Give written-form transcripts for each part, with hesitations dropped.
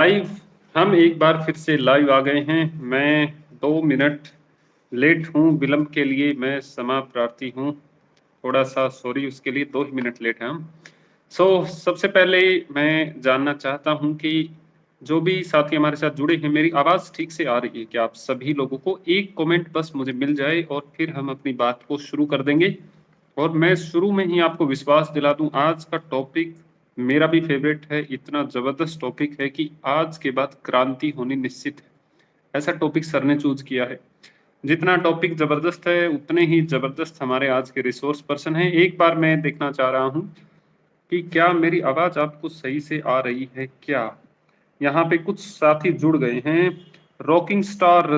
Live हम एक बार फिर से लाइव आ गए हैं। मैं 2 मिनट लेट हूँ, विलंब के लिए मैं क्षमा प्रार्थी हूँ। थोड़ा सा सॉरी उसके लिए, 2 ही मिनट लेट हैं हम। सबसे पहले मैं जानना चाहता हूँ कि जो भी साथी हमारे साथ जुड़े हैं, मेरी आवाज़ ठीक से आ रही है क्या? आप सभी लोगों को एक कमेंट बस मुझे मिल जाए और फिर हम अपनी बात को शुरू कर देंगे। और मैं शुरू में ही आपको विश्वास दिला दूं, आज का टॉपिक मेरा भी फेवरेट है। इतना जबरदस्त टॉपिक है कि आज के बाद क्रांति होनी निश्चित है। ऐसा टॉपिक सर ने चूज किया है। जितना टॉपिक जबरदस्त है उतने ही जबरदस्त हमारे आज के रिसोर्स पर्सन हैं। एक बार मैं देखना चाह रहा हूं कि क्या मेरी आवाज आपको सही से आ रही है क्या? यहाँ पे कुछ साथी जुड़ गए हैं। Rocking star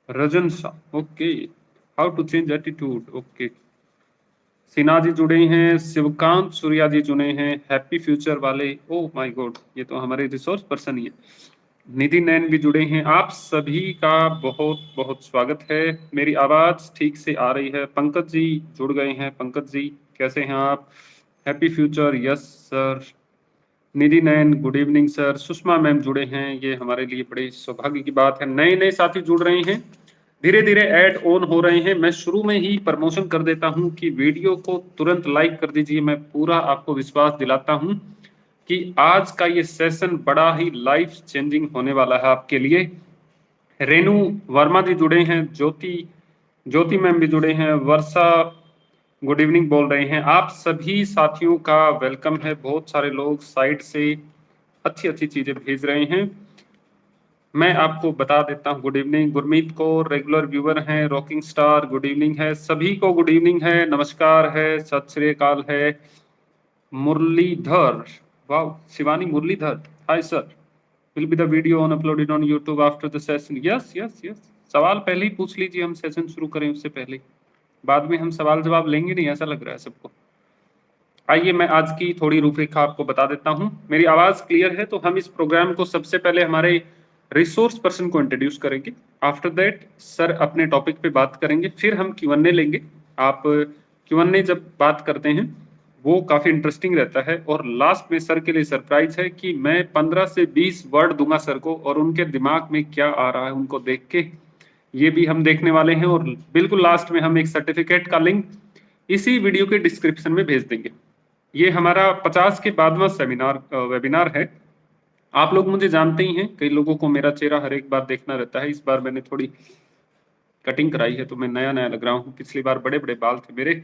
Rajan Shah, okay. How to change attitude, okay. Sinha ji जुड़े हैं, शिवकांत सूर्या जी जुड़े हैं, हैप्पी फ्यूचर वाले, ओ माय गॉड, ये तो हमारे रिसोर्स पर्सन ही है। निधि नैन भी जुड़े हैं। आप सभी का बहुत बहुत स्वागत है। मेरी आवाज ठीक से आ रही है? पंकज जी जुड़ गए हैं। पंकज जी कैसे हैं आप? Happy future, yes sir. Nidhi Nain good evening sir. Sushma ma'am जुड़े हैं, ये हमारे लिए बड़े सौभाग्य की बात है। नए नए साथी जुड़ रहे हैं, धीरे धीरे ऐड ऑन हो रहे हैं। मैं शुरू में ही प्रमोशन कर देता हूं कि वीडियो को तुरंत लाइक कर दीजिए। मैं पूरा आपको विश्वास दिलाता हूं कि आज का ये सेशन बड़ा ही लाइफ चेंजिंग होने वाला है आपके लिए। रेनू वर्मा जी जुड़े हैं, ज्योति ज्योति मैम भी जुड़े हैं, वर्षा गुड इवनिंग बोल रहे हैं। आप सभी साथियों का वेलकम है। बहुत सारे लोग साइड से अच्छी अच्छी चीजें भेज रहे हैं। मैं आपको बता देता हूँ। गुड इवनिंग गुरमीत को, रेगुलर व्यूअर हैं। रॉकिंग स्टार गुड इवनिंग है, सभी को गुड इवनिंग है, नमस्कार है, सत श्री अकाल है। मुरलीधर, वाह, Shivani Muralidhar, hi sir. Will be the video on uploaded on YouTube after the session, yes yes yes. सवाल पहले ही पूछ लीजिए, हम सेशन शुरू करें उससे पहले। बाद में हम सवाल जवाब लेंगे नहीं, ऐसा लग रहा है सबको। आइए मैं आज की थोड़ी रूपरेखा आपको बता देता हूं। मेरी आवाज क्लियर है? तो हम इस प्रोग्राम को सबसे पहले हमारे रिसोर्स पर्सन को इंट्रोड्यूस करेंगे। आफ्टर दैट सर अपने टॉपिक पे बात करेंगे, फिर हम Q&A लेंगे। आप Q&A जब बात करते हैं वो काफी इंटरेस्टिंग रहता है। और लास्ट में सर के लिए सरप्राइज है कि मैं 15 से 20 वर्ड दूंगा सर को, और उनके दिमाग में क्या आ रहा है उनको देख के ये भी हम देखने वाले हैं। और बिल्कुल लास्ट में हम एक सर्टिफिकेट का लिंक इसी वीडियो के डिस्क्रिप्शन में भेज देंगे। ये हमारा 50 के बादवा सेमिनार वेबिनार है। आप लोग मुझे जानते ही हैं, कई लोगों को मेरा चेहरा हर एक बार देखना रहता है। इस बार मैंने थोड़ी कटिंग कराई है तो मैं नया नया लग रहा हूँ। पिछली बार बड़े बड़े बाल थे मेरे।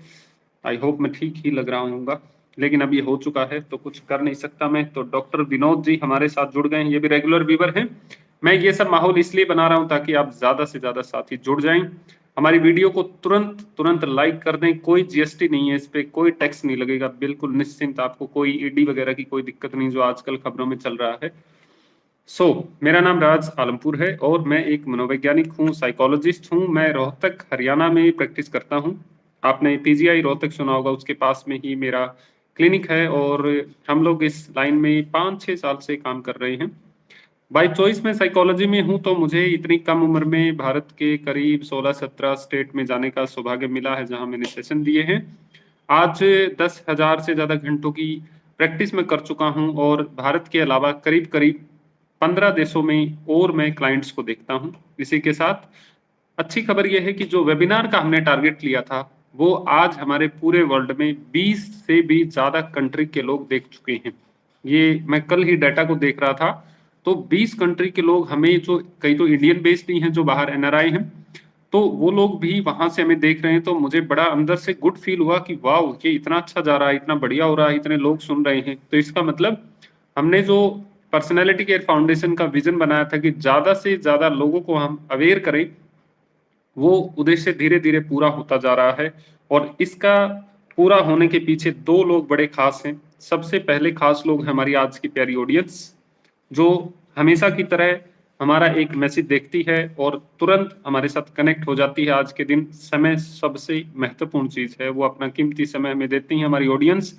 आई होप मैं ठीक ही लग रहा हूँ, लेकिन अब ये हो चुका है तो कुछ कर नहीं सकता मैं। तो डॉक्टर विनोद जी हमारे साथ जुड़ गए हैं, ये भी रेगुलर व्यूवर हैं। मैं ये सब माहौल इसलिए बना रहा हूँ ताकि आप ज्यादा से ज्यादा साथी जुड़ जाएं। हमारी वीडियो को तुरंत तुरंत लाइक कर दें। कोई जीएसटी नहीं है इस पे, कोई टैक्स नहीं लगेगा, बिल्कुल निश्चिंत। आपको कोई ईडी वगैरह की कोई दिक्कत नहीं जो आजकल खबरों में चल रहा है। मेरा नाम राज आलमपुर है और मैं एक मनोवैज्ञानिक हूँ, साइकोलॉजिस्ट हूँ। मैं रोहतक हरियाणा में प्रैक्टिस करता हूँ। आपने पीजीआई रोहतक सुना होगा, उसके पास में ही मेरा क्लिनिक है। और हम लोग इस लाइन में 5-6 साल से काम कर रहे हैं। बाय चॉइस में साइकोलॉजी में हूँ, तो मुझे इतनी कम उम्र में भारत के करीब 16-17 स्टेट में जाने का सौभाग्य मिला है, जहाँ मैंने सेशन दिए हैं। आज 10,000 से ज्यादा घंटों की प्रैक्टिस में कर चुका हूँ, और भारत के अलावा करीब करीब 15 देशों में और मैं क्लाइंट्स को देखता हूँ। इसी के साथ अच्छी खबर यह है कि जो वेबिनार का हमने टारगेट लिया था, वो आज हमारे पूरे वर्ल्ड में 20 से भी ज्यादा कंट्री के लोग देख चुके हैं। ये मैं कल ही डाटा को देख रहा था, तो 20 कंट्री के लोग हमें, जो कई तो इंडियन बेस्ड नहीं है, जो बाहर एनआरआई हैं, तो वो लोग भी वहां से हमें देख रहे हैं। तो मुझे बड़ा अंदर से गुड फील हुआ कि वाह, ये इतना अच्छा जा रहा है, इतना बढ़िया हो रहा है, इतने लोग सुन रहे हैं। तो इसका मतलब हमने जो पर्सनैलिटी केयर फाउंडेशन का विजन बनाया था कि ज्यादा से ज्यादा लोगों को हम अवेयर करें, वो उद्देश्य धीरे धीरे पूरा होता जा रहा है। और इसका पूरा होने के पीछे दो लोग बड़े खास हैं। सबसे पहले खास लोग हैं हमारी आज की प्यारी ऑडियंस, जो हमेशा की तरह हमारा एक मैसेज देखती है और तुरंत हमारे साथ कनेक्ट हो जाती है। आज के दिन समय सबसे महत्वपूर्ण चीज है, वो अपना कीमती समय हमें देती है हमारी ऑडियंस।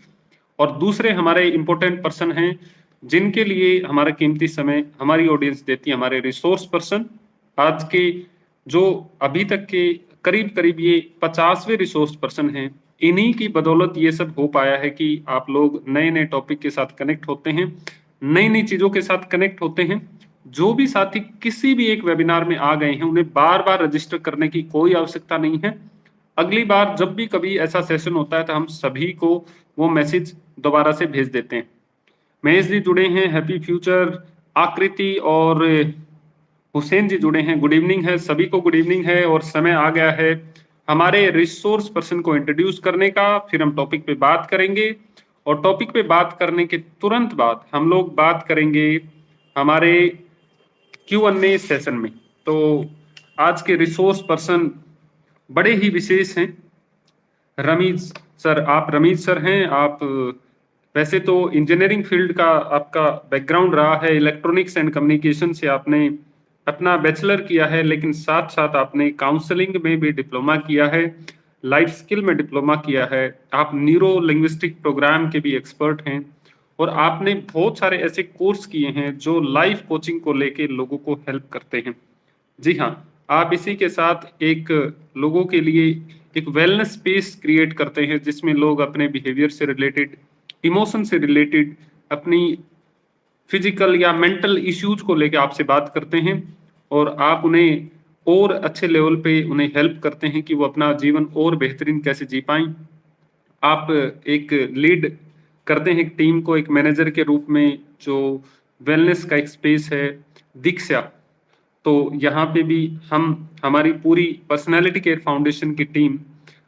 और दूसरे हमारे इंपॉर्टेंट पर्सन हैं, जिनके लिए हमारा कीमती समय हमारी ऑडियंस देती है, हमारे रिसोर्स पर्सन। आज के जो अभी तक के करीब करीब ये 50वें रिसोर्स पर्सन हैं, इन्हीं की बदौलत ये सब हो पाया है कि आप लोग नए-नए टॉपिक के साथ कनेक्ट होते हैं, नई-नई चीज़ों के साथ कनेक्ट होते हैं। जो भी साथी किसी भी एक वेबिनार में आ गए हैं, उन्हें बार-बार रजिस्टर करने की कोई आवश्यकता नहीं है। अगली बार जब भी कभी ऐसा सेशन होता है, तो हम सभी को वो मैसेज दोबारा से भेज देते हैं। महेश जी जुड़े हैं, हैप्पी फ्यूचर, आकृति और हुसैन जी जुड़े हैं, गुड इवनिंग है, सभी को गुड इवनिंग है और समय आ गया है हमारे रिसोर्स पर्सन को इंट्रोड्यूस करने का, फिर हम टॉपिक पे बात करेंगे और टॉपिक पे बात करने के तुरंत बाद हम लोग बात करेंगे हमारे क्यू एन ए सेशन में। तो आज के रिसोर्स पर्सन बड़े ही विशेष हैं, रमीज सर। आप रमीज सर हैं, आप वैसे तो इंजीनियरिंग फील्ड का आपका बैकग्राउंड रहा है, इलेक्ट्रॉनिक्स एंड कम्युनिकेशन से आपने अपना बैचलर किया है, लेकिन साथ साथ आपने काउंसलिंग में भी डिप्लोमा किया है, लाइफ स्किल में डिप्लोमा किया है, आप न्यूरो लिंग्विस्टिक प्रोग्राम के भी एक्सपर्ट हैं और आपने बहुत सारे ऐसे कोर्स किए हैं जो लाइफ कोचिंग को लेके लोगों को हेल्प करते हैं। जी हाँ, आप इसी के साथ एक लोगों के लिए एक वेलनेस स्पेस क्रिएट करते हैं जिसमें लोग अपने बिहेवियर से रिलेटेड, इमोशन से रिलेटेड, अपनी फिजिकल या मेंटल इश्यूज को लेके आपसे बात करते हैं और आप उन्हें और अच्छे लेवल पे उन्हें हेल्प करते हैं कि वो अपना जीवन और बेहतरीन कैसे जी पाएँ। आप एक लीड करते हैं एक टीम को एक मैनेजर के रूप में जो वेलनेस का एक स्पेस है, दीक्षा। तो यहाँ पे भी हम हमारी पूरी पर्सनालिटी केयर फाउंडेशन की टीम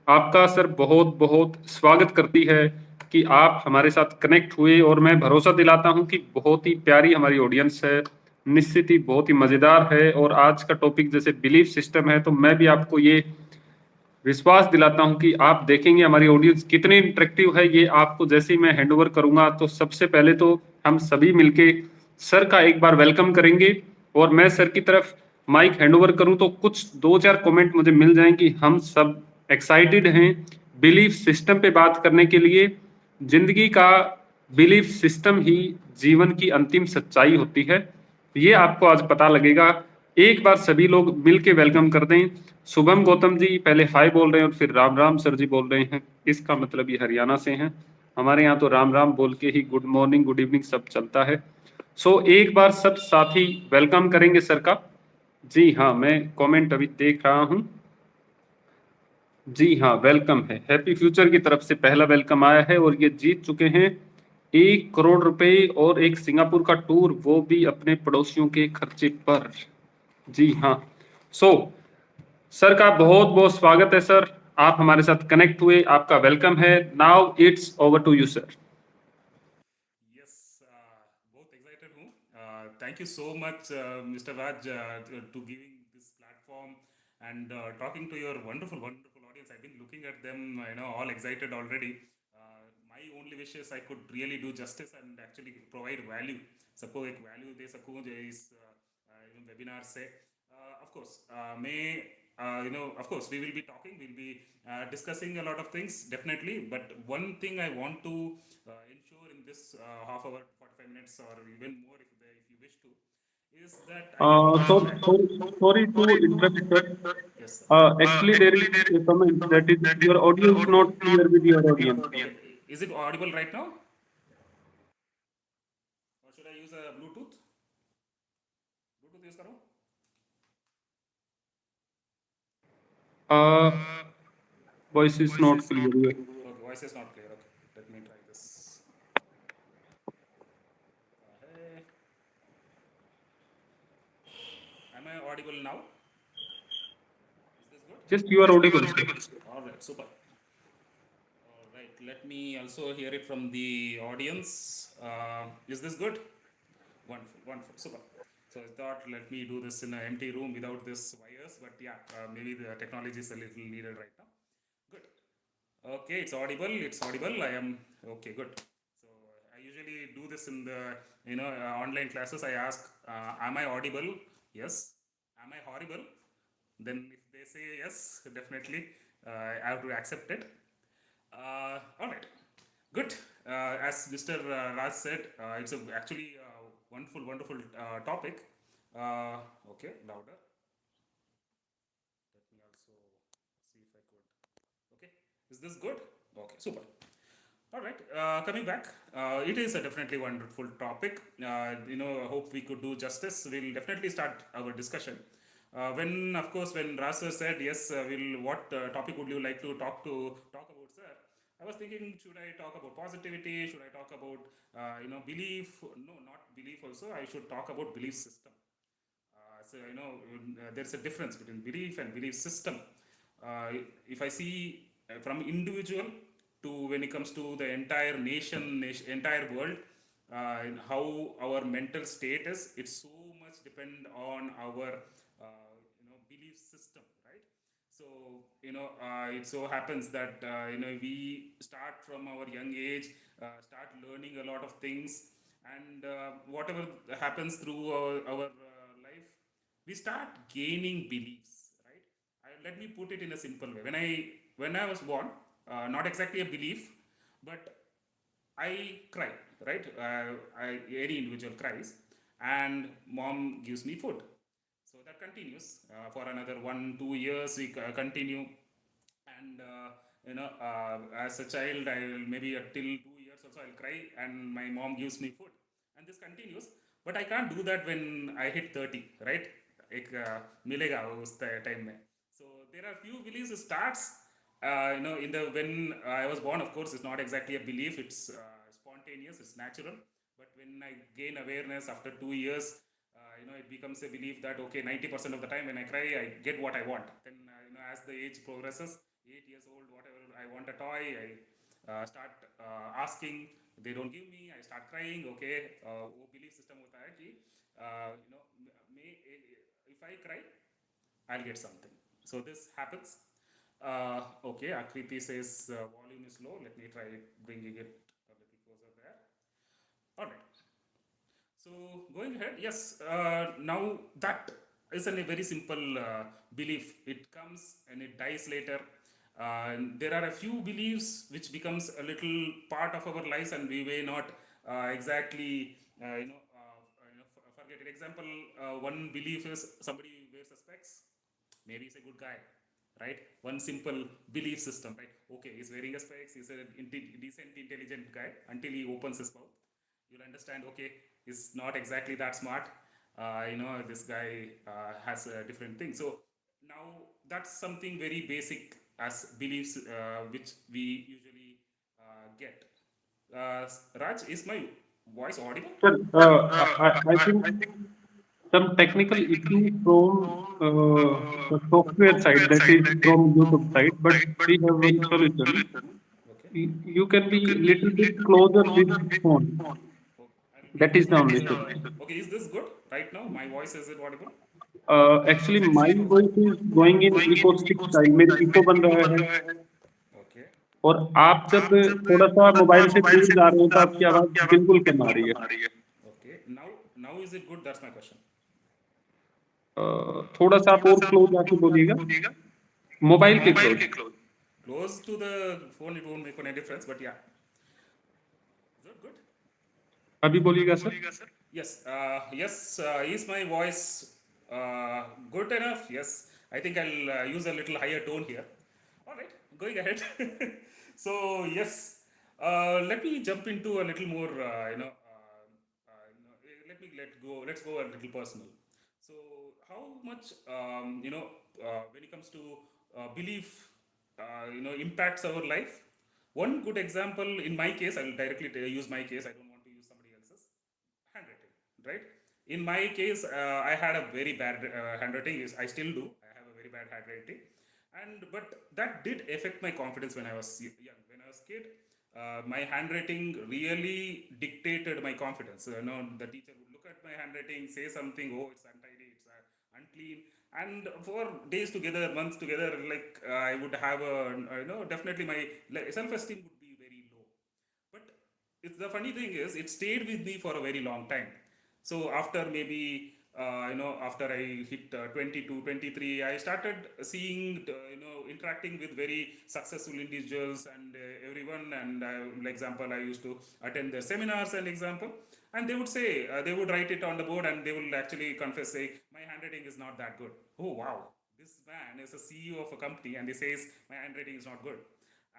आपका सर बहुत-बहुत स्वागत करती है कि आप हमारे साथ कनेक्ट हुए और मैं भरोसा दिलाता हूँ कि बहुत ही प्यारी हमारी ऑडियंस है, निश्चित ही बहुत ही मज़ेदार है और आज का टॉपिक जैसे बिलीफ सिस्टम है, तो मैं भी आपको ये विश्वास दिलाता हूँ कि आप देखेंगे हमारी ऑडियंस कितनी इंटरेक्टिव है। ये आपको जैसे ही मैं हैंड ओवर करूँगा, तो सबसे पहले तो हम सभी मिलके सर का एक बार वेलकम करेंगे और मैं सर की तरफ माइक हैंड ओवर करूँ तो कुछ 2-4 कमेंट मुझे मिल जाएँ कि हम सब एक्साइटेड हैं बिलीफ सिस्टम पे बात करने के लिए। ज़िंदगी का बिलीफ सिस्टम ही जीवन की अंतिम सच्चाई होती है। ये आपको आज पता लगेगा। एक बार सभी लोग मिल के वेलकम कर दें। शुभम गौतम जी पहले हाय बोल रहे हैं और फिर राम राम सर जी बोल रहे हैं। इसका मतलब ये हरियाणा से हैं। हमारे यहाँ तो राम राम बोल के ही गुड मॉर्निंग, गुड इवनिंग सब चलता है। सो एक बार सब साथी वेलकम करेंगे सर का। जी हाँ, मैं कमेंट अभी देख रहा हूँ। जी हाँ, वेलकम है। हैप्पी फ्यूचर की तरफ से पहला वेलकम आया है और ये जीत चुके हैं 1 करोड़ रुपए और एक सिंगापुर का टूर, वो भी अपने पड़ोसियों के खर्चे पर। जी हाँ। सो सर का बहुत-बहुत स्वागत है सर। आप हमारे साथ कनेक्ट हुए, आपका वेलकम है। Now it's over to you sir. Yes, both excited हूँ. Thank you so much, Mr. Raj, to giving this platform and talking to your wonderful, wonderful audience. I've been looking at them, all excited already. My only wish is I could really do justice and actually provide value. सबको एक value दे सकूँ जो इस webinar से. Of course, may of course, we will be talking. We'll be discussing a lot of things, definitely. But one thing I want to ensure in this half hour, 45 minutes, or even more, if you wish to, is that I get to understand. Sorry to interrupt sir. Yes, sir. Actually there is a comment that is your audio is not clear with your audience. Okay, is it audible right now, or should I use a Bluetooth? Bluetooth use करो. Uh, voice is not clear here. Okay, voice is not clear. Okay, let me try this. Hey, am I audible now? Is this good? Just you are audible sir. All right, super. All right, let me also hear it from the audience. Is this good? Wonderful, wonderful, super. So I thought let me do this in an empty room without this wires, but yeah, maybe the technology is a little needed right now. Good. Okay, it's audible. It's audible. I am okay. Good. So I usually do this in the online classes. I ask, am I audible? Yes. Am I horrible? Then if they say yes, definitely I have to accept it. All right, good. As Mr. Raj said, it's actually a wonderful, wonderful topic. Okay, louder. Let me also see if I could. Okay, is this good? Okay, super. All right, coming back, it is a definitely wonderful topic. I hope we could do justice. We'll definitely start our discussion. When, of course, when Rasa said yes, what topic would you like to talk about, sir? I was thinking, should I talk about positivity? Should I talk about belief? No, not belief. Also, I should talk about belief system. There's a difference between belief and belief system. Uh, if I see from individual to when it comes to the entire entire world, and how our mental state is, it's so much depend on our belief system, right? So it so happens that we start from our young age, start learning a lot of things, and whatever happens through our life, we start gaining beliefs, right? Let me put it in a simple way. When I was born, not exactly a belief, but I cry, right? Any individual cries, and mom gives me food. So that continues for another 1 2 years. We continue, and as a child, I will maybe till 2 years also I'll cry, and my mom gives me food, and this continues. But I can't do that when I hit 30, right? एक मिलेगा उस time में. So there are few beliefs starts in the when I was born. Of course, it's not exactly a belief. It's spontaneous. It's natural. But when I gain awareness after 2 years, it becomes a belief that okay, 90% of the time when I cry, I get what I want. Then as the age progresses, 8 years old, whatever I want a toy, I start asking. They don't give me. I start crying. Okay, वो belief system होता है कि if I cry, I'll get something. So this happens. Okay, Akriti says volume is low. Let me try bringing it a little closer there. All right. So going ahead, yes. Now that is a very simple belief. It comes and it dies later. There are a few beliefs which becomes a little part of our lives, and we may not exactly forget it. Example, one belief is somebody wears a specs, maybe he's a good guy, right? One simple belief system, right? Okay, he's wearing a specs, he's a decent intelligent guy until he opens his mouth. You'll understand, okay, he's not exactly that smart. This guy has a different thing. So now that's something very basic as beliefs which we usually get. Raj, is my voice audible? Sir, I think some technical issue from the software side, that is from YouTube side, but we have one solution. Okay. You can be little bit closer with phone. Okay. I'll bring That this is the little. only thing. Okay, is this good right now? My voice is it audible? Actually, my voice is going in echo stick style मेरे echo बन रहा है Okay. और आप जब थोड़ा सा mobile से दूर जा रहे हो तो आपकी आवाज बिल्कुल कम आ रही है Okay. Now is it good? That's my question. थोड़ा सा आप और क्लोज आके बोलिएगा मोबाइल के close Close to the phone, it won't make any difference. But yeah, is that good? अभी बोलिएगा sir Yes, yes. Is my voice good enough? Yes. I think I'll use a little higher tone here. All right, going ahead. So yes, let me jump into a little more. Let me let go. Let's go a little personal. So how much when it comes to belief, impacts our life. One good example in my case, I will directly use my case. I don't want to use somebody else's handwriting, right? In my case, I had a very bad handwriting. I still do. I have a very bad handwriting, and but that did affect my confidence when I was young. When I was kid, my handwriting really dictated my confidence. The teacher would look at my handwriting, say something. Oh, it's untidy. It's unclean. And for days together, months together, like I would have definitely my self-esteem would be very low. But it's the funny thing is, it stayed with me for a very long time. So after maybe after I hit 22, 23, I started seeing interacting with very successful individuals and everyone. And example, I used to attend their seminars and example, and they would say they would write it on the board, and they will actually confess, say my handwriting is not that good. Oh wow, this man is a CEO of a company, and he says my handwriting is not good.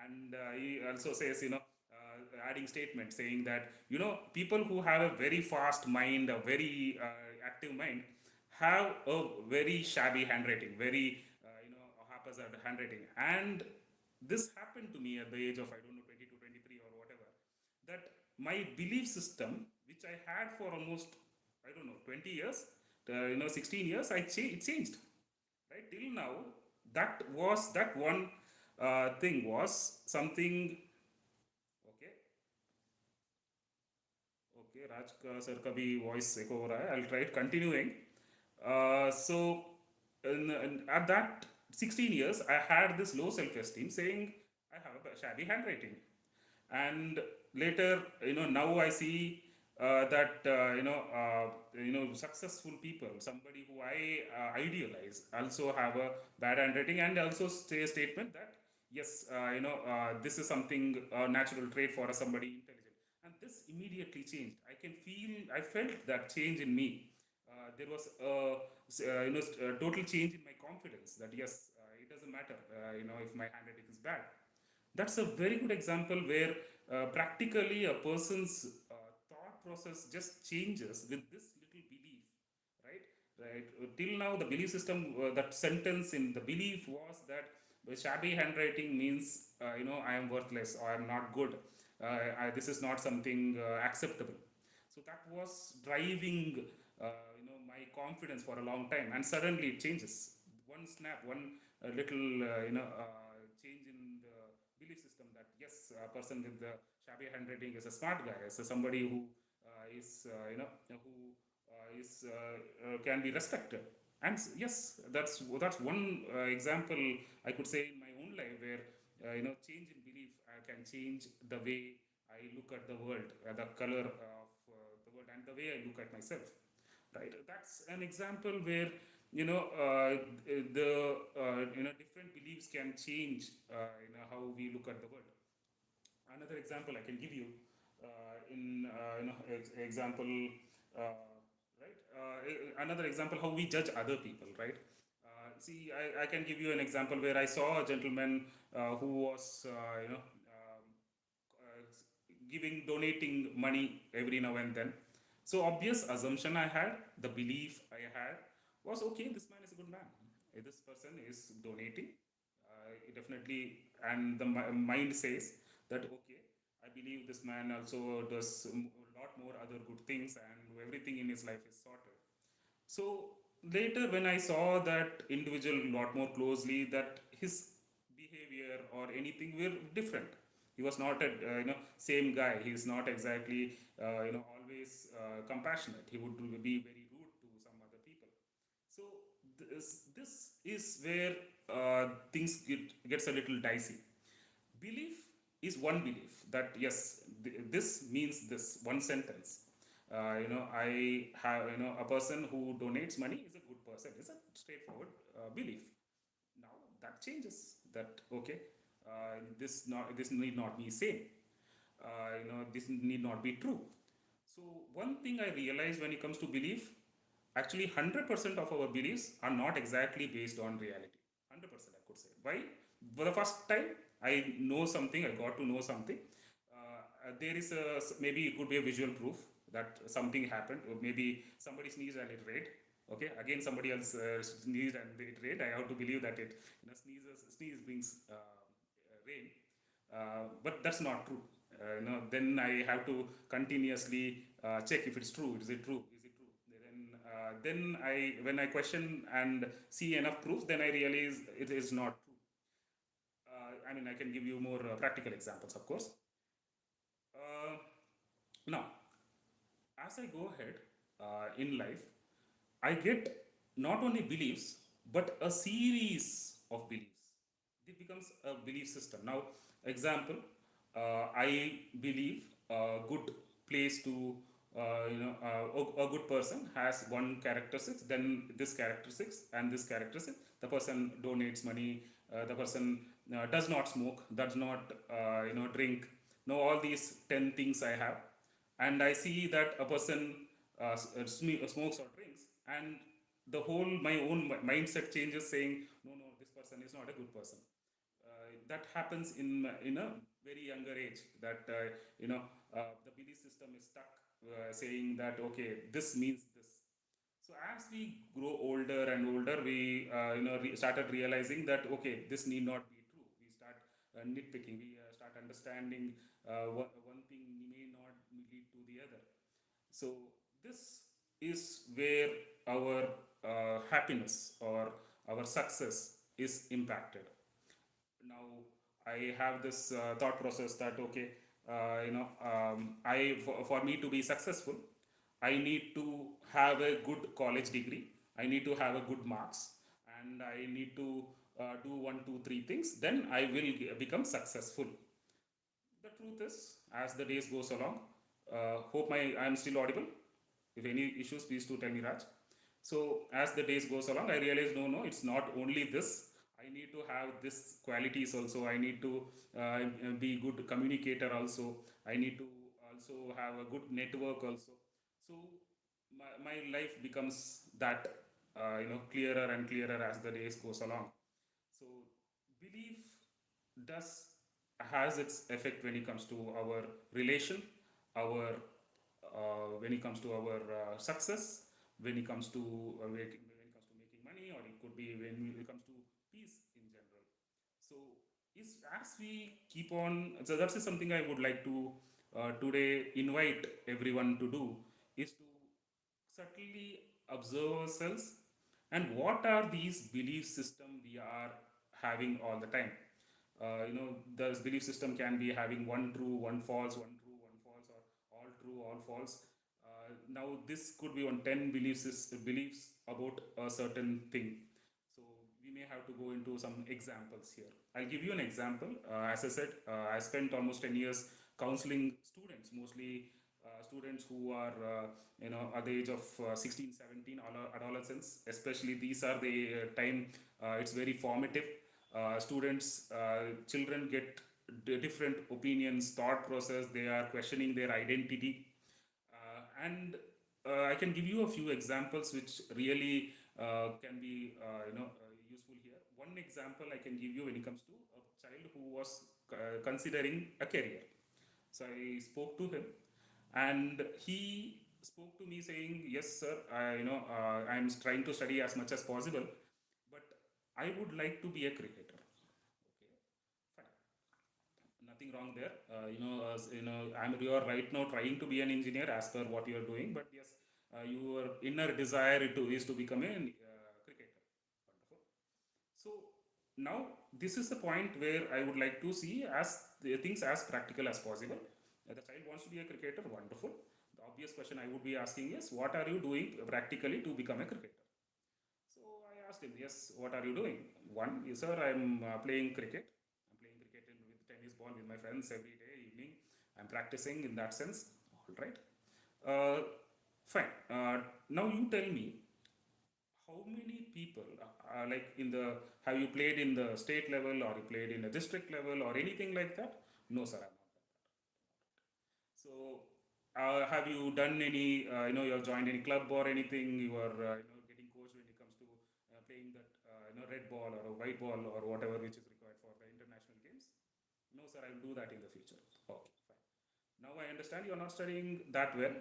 And he also says, adding statement saying that, people who have a very fast mind, a very active mind, have a very shabby handwriting, very, haphazard handwriting. And this happened to me at the age of, I don't know, 22, 23 or whatever, that my belief system, which I had for almost, I don't know, 20 years, 16 years, it changed. Right till now, that one thing was something. Okay, okay, Raj sir का भी voice echo हो रहा है. I'll try it continuing. So, at that 16 years, I had this low self-esteem, saying I have a shabby handwriting. And later, now I see that successful people, somebody who I idealize, also have a bad handwriting, and also say a statement that yes, this is something natural trait for somebody intelligent. And this immediately changed. I felt that change in me. There was a total change in my confidence, that yes, it doesn't matter, if my handwriting is bad. That's a very good example where practically a person's thought process just changes with this little belief, right? Right. Till now, the belief system, that sentence in the belief was that shabby handwriting means, I am worthless or I am not good. This is not something acceptable. So that was driving, my confidence for a long time, and suddenly it changes. One snap, one little, change in the belief system, that yes, a person with the shabby handwriting is a smart guy, is somebody who is, who is can be respected. And yes, that's one example I could say in my own life, where change in belief can change the way I look at the world, the color of the world, and the way I look at myself. Right. That's an example where the different beliefs can change how we look at the world. Another example I can give you, in example, right? Another example, how we judge other people, right? See, I can give you an example where I saw a gentleman who was, donating money every now and then. So obvious assumption I had, the belief I had was, okay, this man is a good man. This person is donating, definitely, and the mind says that, okay, I believe this man also does a lot more other good things, and everything in his life is sorted. So later, when I saw that individual a lot more closely, that his behavior or anything were different. He was not a same guy. He is not exactly always compassionate. He would be very rude to some other people. So this is where things gets a little dicey. Belief is one belief, that yes, this means this one sentence. I have, a person who donates money is a good person. It's a straightforward belief. Now that changes, that okay, this need not be same. This need not be true. So one thing I realized when it comes to belief, actually 100% of our beliefs are not exactly based on reality. 100% I could say. Why? For the first time I know something, I got to know something. There is maybe it could be a visual proof that something happened, or maybe somebody sneezed and it rained. Okay, again somebody else sneezed and it rained. I have to believe that it, sneeze brings rain. But that's not true. Then I have to continuously check if it's true. Is it true? Is it true? Then when I question and see enough proof, then I realize it is not true. I mean, I can give you more practical examples, of course. Uh, Now, as I go ahead in life, I get not only beliefs but a series of beliefs. It becomes a belief system. Now, example, I believe a good place to, a good person has one characteristics, then this characteristics and this characteristics. The person donates money. The person does not smoke, does not, drink. Now, all these 10 things I have, and I see that a person smokes or drinks, and the whole my own mindset changes, saying, no, no, this person is not a good person. that happens in a very younger age, that the belief system is stuck, saying that okay, this means this. So as we grow older and older, we started realizing that okay, this need not be true. We start nitpicking. We start understanding one thing may not lead to the other. So this is where our happiness or our success is impacted. Now I have this thought process that okay, for me to be successful, I need to have a good college degree, I need to have a good marks, and I need to do one, two, three things. Then I will become successful. The truth is, as the days goes along, hope I am still audible. If any issues, please do tell me, Raj. So as the days goes along, I realize no, it's not only this. I need to have this qualities also. I need to be good communicator also. I need to also have a good network also. So my life becomes that clearer and clearer as the days goes along. So belief does has its effect when it comes to our relation, our when it comes to our success, when it comes to when it comes to making money, or it could be when it comes to peace in general. So is as we keep on, so that's something I would like to today invite everyone to do, is to subtly observe ourselves and what are these belief system we are having all the time. The belief system can be having one true, one false, one true, one false, or all true, all false. Now this could be on 10 beliefs about a certain thing. So we may have to go into some examples here. I'll give you an example. As I said, I spent almost 10 years counseling students, mostly students who are at the age of 16, 17, adolescents. Especially these are the time, it's very formative. Students, children get different opinions, thought process. They are questioning their identity, and I can give you a few examples which really can be useful here. One example I can give you when it comes to a child who was considering a career. So I spoke to him, and he spoke to me saying, "Yes, sir. I'm trying to study as much as possible, but I would like to be a cricketer." Okay, fine, nothing wrong there. You are right now trying to be an engineer as per what you are doing, but yes, your inner desire is to become a cricketer. Wonderful. So now this is the point where I would like to see as the things as practical as possible. The child wants to be a cricketer. Wonderful. The obvious question I would be asking is, what are you doing practically to become a cricketer? So I asked him, yes, what are you doing? One, yes, sir, I'm playing cricket. I'm playing cricket with tennis ball with my friends every day, evening. I'm practicing in that sense. All right. Uh, Fine. Now you tell me, how many people, like in the, have you played in the state level, or you played in a district level or anything like that? No, sir, I'm not done that. So, have you done any, you have joined any club or anything? You are, getting coached when it comes to playing that, red ball or a white ball or whatever which is required for the international games? No, sir, I will do that in the future. Okay, fine. Now I understand you are not studying that well.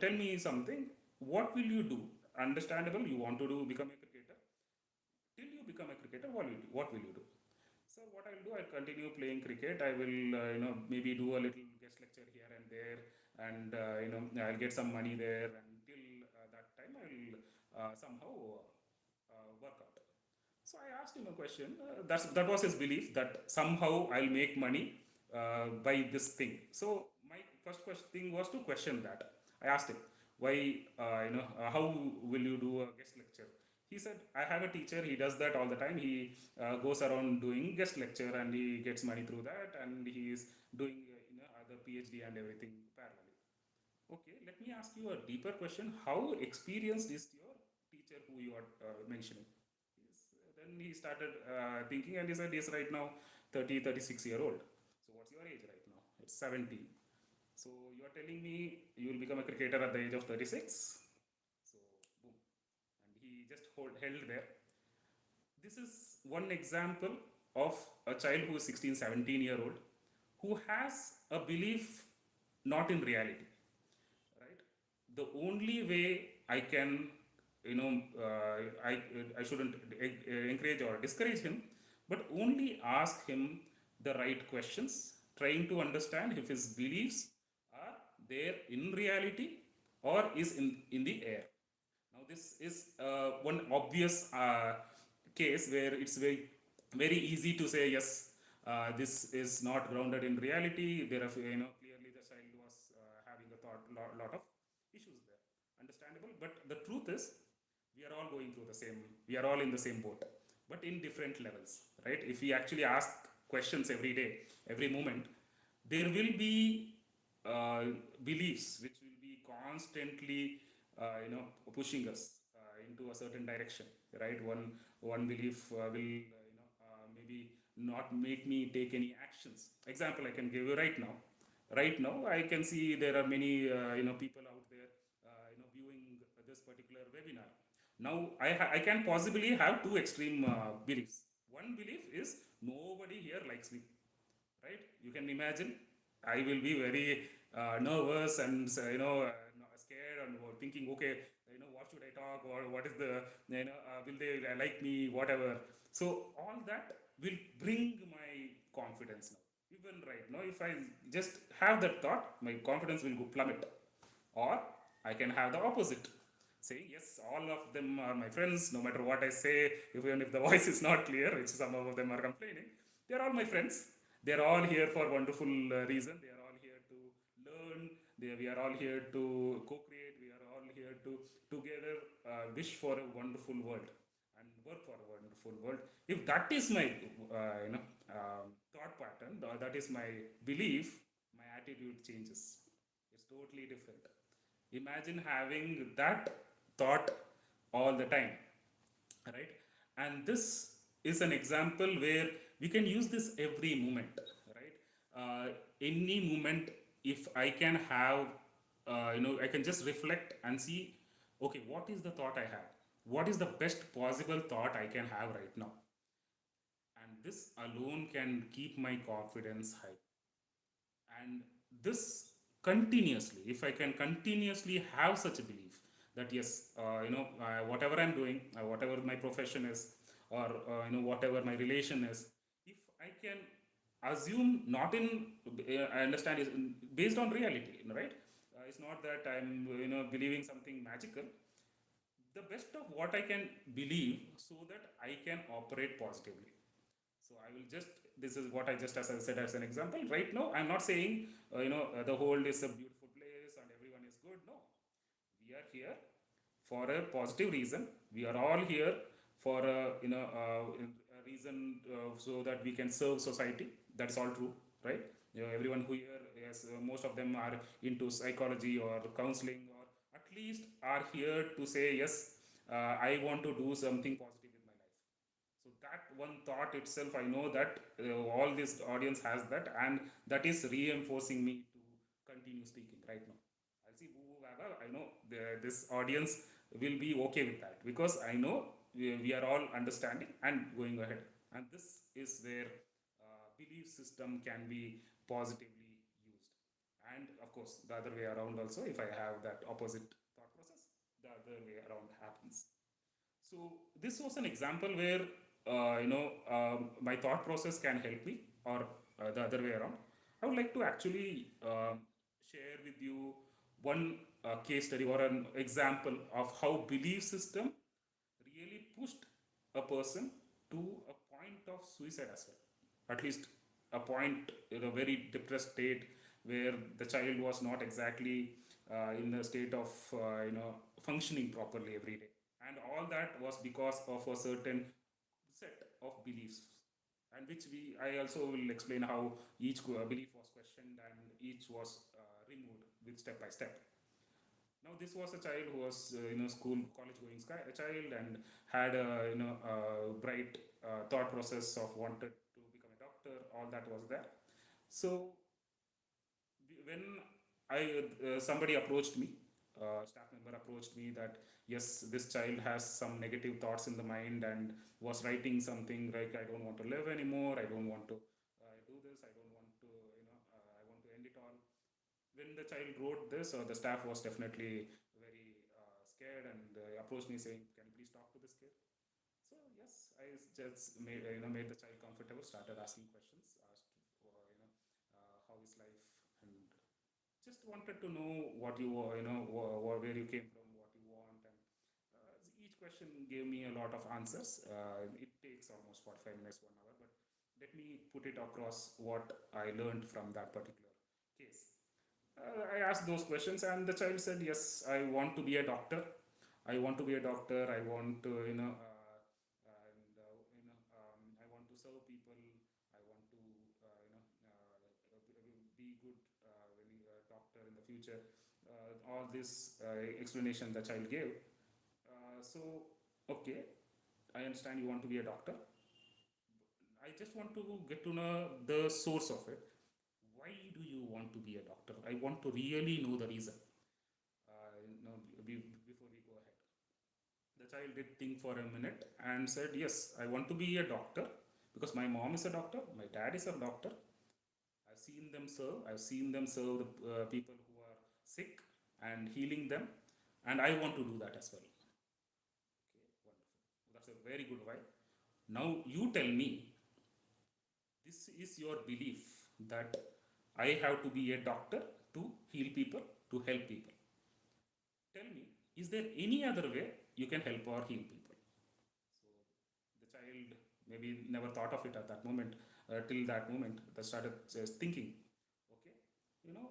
Tell me something. What will you do? Understandable, you want to do become a cricketer. Till you become a cricketer, what will you do? So what I'll do, I'll continue playing cricket. I will, maybe do a little guest lecture here and there, and I'll get some money there. Until that time, I'll somehow work out. So I asked him a question. That was his belief that somehow I'll make money by this thing. So my first question thing was to question that. I asked him, why, how will you do a guest lecture? He said, I have a teacher. He does that all the time. He goes around doing guest lecture and he gets money through that, and he is doing other PhD and everything parallelly. Okay, let me ask you a deeper question. How experienced is your teacher who you are mentioning? Then he started thinking, and he said, he's right now 30, 36-year old. So what's your age right now? It's 70. So you are telling me you will become a cricketer at the age of 36? So boom. And he just held there. This is one example of a child who is 16, 17-year old, who has a belief not in reality, right? The only way I can, you know, I shouldn't encourage or discourage him, but only ask him the right questions, trying to understand if his beliefs are there in reality or is in the air. Now this is one obvious case where it's very easy to say yes, this is not grounded in reality. There are, clearly the child was having a lot of issues there. Understandable, but the truth is we are all going through the same. We are all in the same boat, but in different levels, right? If we actually ask questions every day, every moment, there will be uh, beliefs which will be constantly pushing us into a certain direction, right? One belief will maybe not make me take any actions. Example I can give you right now. Right now I can see there are many people out there viewing this particular webinar. Now I can possibly have two extreme beliefs. One belief is nobody here likes me, right? You can imagine I will be very nervous and scared and thinking, okay, what should I talk, or what is the, will they like me, whatever. So all that will bring my confidence now. Even right now, if I just have that thought, my confidence will go plummet. Or I can have the opposite, saying, yes, all of them are my friends, no matter what I say, even if the voice is not clear, which some of them are complaining, they're all my friends. They're all here for wonderful reason. They are all here to learn. We are all here to co-create. We are all here to together wish for a wonderful world and work for a wonderful world. If that is my thought pattern, or that is my belief, my attitude changes. It's totally different. Imagine having that thought all the time, right? And this is an example where we can use this every moment, right? Any moment, if I can have, I can just reflect and see, okay, what is the thought I have? What is the best possible thought I can have right now? And this alone can keep my confidence high. And this continuously, if I can continuously have such a belief that yes, whatever I'm doing, whatever my profession is, or whatever my relation is, if I can assume not in, I understand is based on reality, right? It's not that I'm believing something magical. The best of what I can believe, so that I can operate positively. So I will just, this is what I just, as I said, as an example. Right now, I'm not saying, the world is a beautiful place and everyone is good. No, we are here for a positive reason. We are all here for a reason, so that we can serve society. That's all true, right? Everyone who here, yes, most of them are into psychology or counseling, or at least are here to say, yes, I want to do something positive with my life. So that one thought itself, I know that all this audience has that, and that is reinforcing me to continue speaking right now. I'll see whoever, I know this audience will be okay with that, because I know we are all understanding and going ahead. And this is where belief system can be positively used. And of course, the other way around also, if I have that opposite thought process, the other way around happens. So this was an example where my thought process can help me, or the other way around. I would like to actually share with you one case study or an example of how belief system really pushed a person to a point of suicide as well. At least a point in a very depressed state, where the child was not exactly in the state of functioning properly every day. And all that was because of a certain set of beliefs, and which I also will explain how each belief was questioned and each was removed with step by step. Now this was a child who was school college going child, and had a bright thought process of wanted to become a doctor. All that was there. So when I somebody approached me, staff member approached me that yes, this child has some negative thoughts in the mind and was writing something like, I don't want to live anymore, I don't want to do this, I don't want to, I want to end it all. When the child wrote this, the staff was definitely very scared and approached me saying, can you please talk to this kid? So yes, I just made the child comfortable, started asking questions, asked how is life, and just wanted to know what you where you came from, what you want, and each question gave me a lot of answers. It takes almost 45 minutes, 1 hour, but let me put it across what I learned from that particular case. I asked those questions, and the child said, "Yes, I want to be a doctor. I want to be a doctor. I want to, I want to serve people. I want to, be good when a doctor in the future." All this explanation the child gave. So, okay, I understand you want to be a doctor. I just want to get to know the source of it. Why do you want to be a doctor? I want to really know the reason. Before we go ahead, the child did think for a minute and said, "Yes, I want to be a doctor because my mom is a doctor, my dad is a doctor. I've seen them serve. I've seen them serve the people who are sick and healing them, and I want to do that as well." Okay, wonderful. That's a very good why. Now you tell me, this is your belief that I have to be a doctor to heal people, to help people. Tell me, is there any other way you can help or heal people? So the child maybe never thought of it at that moment, till that moment, they started just thinking, okay, you know,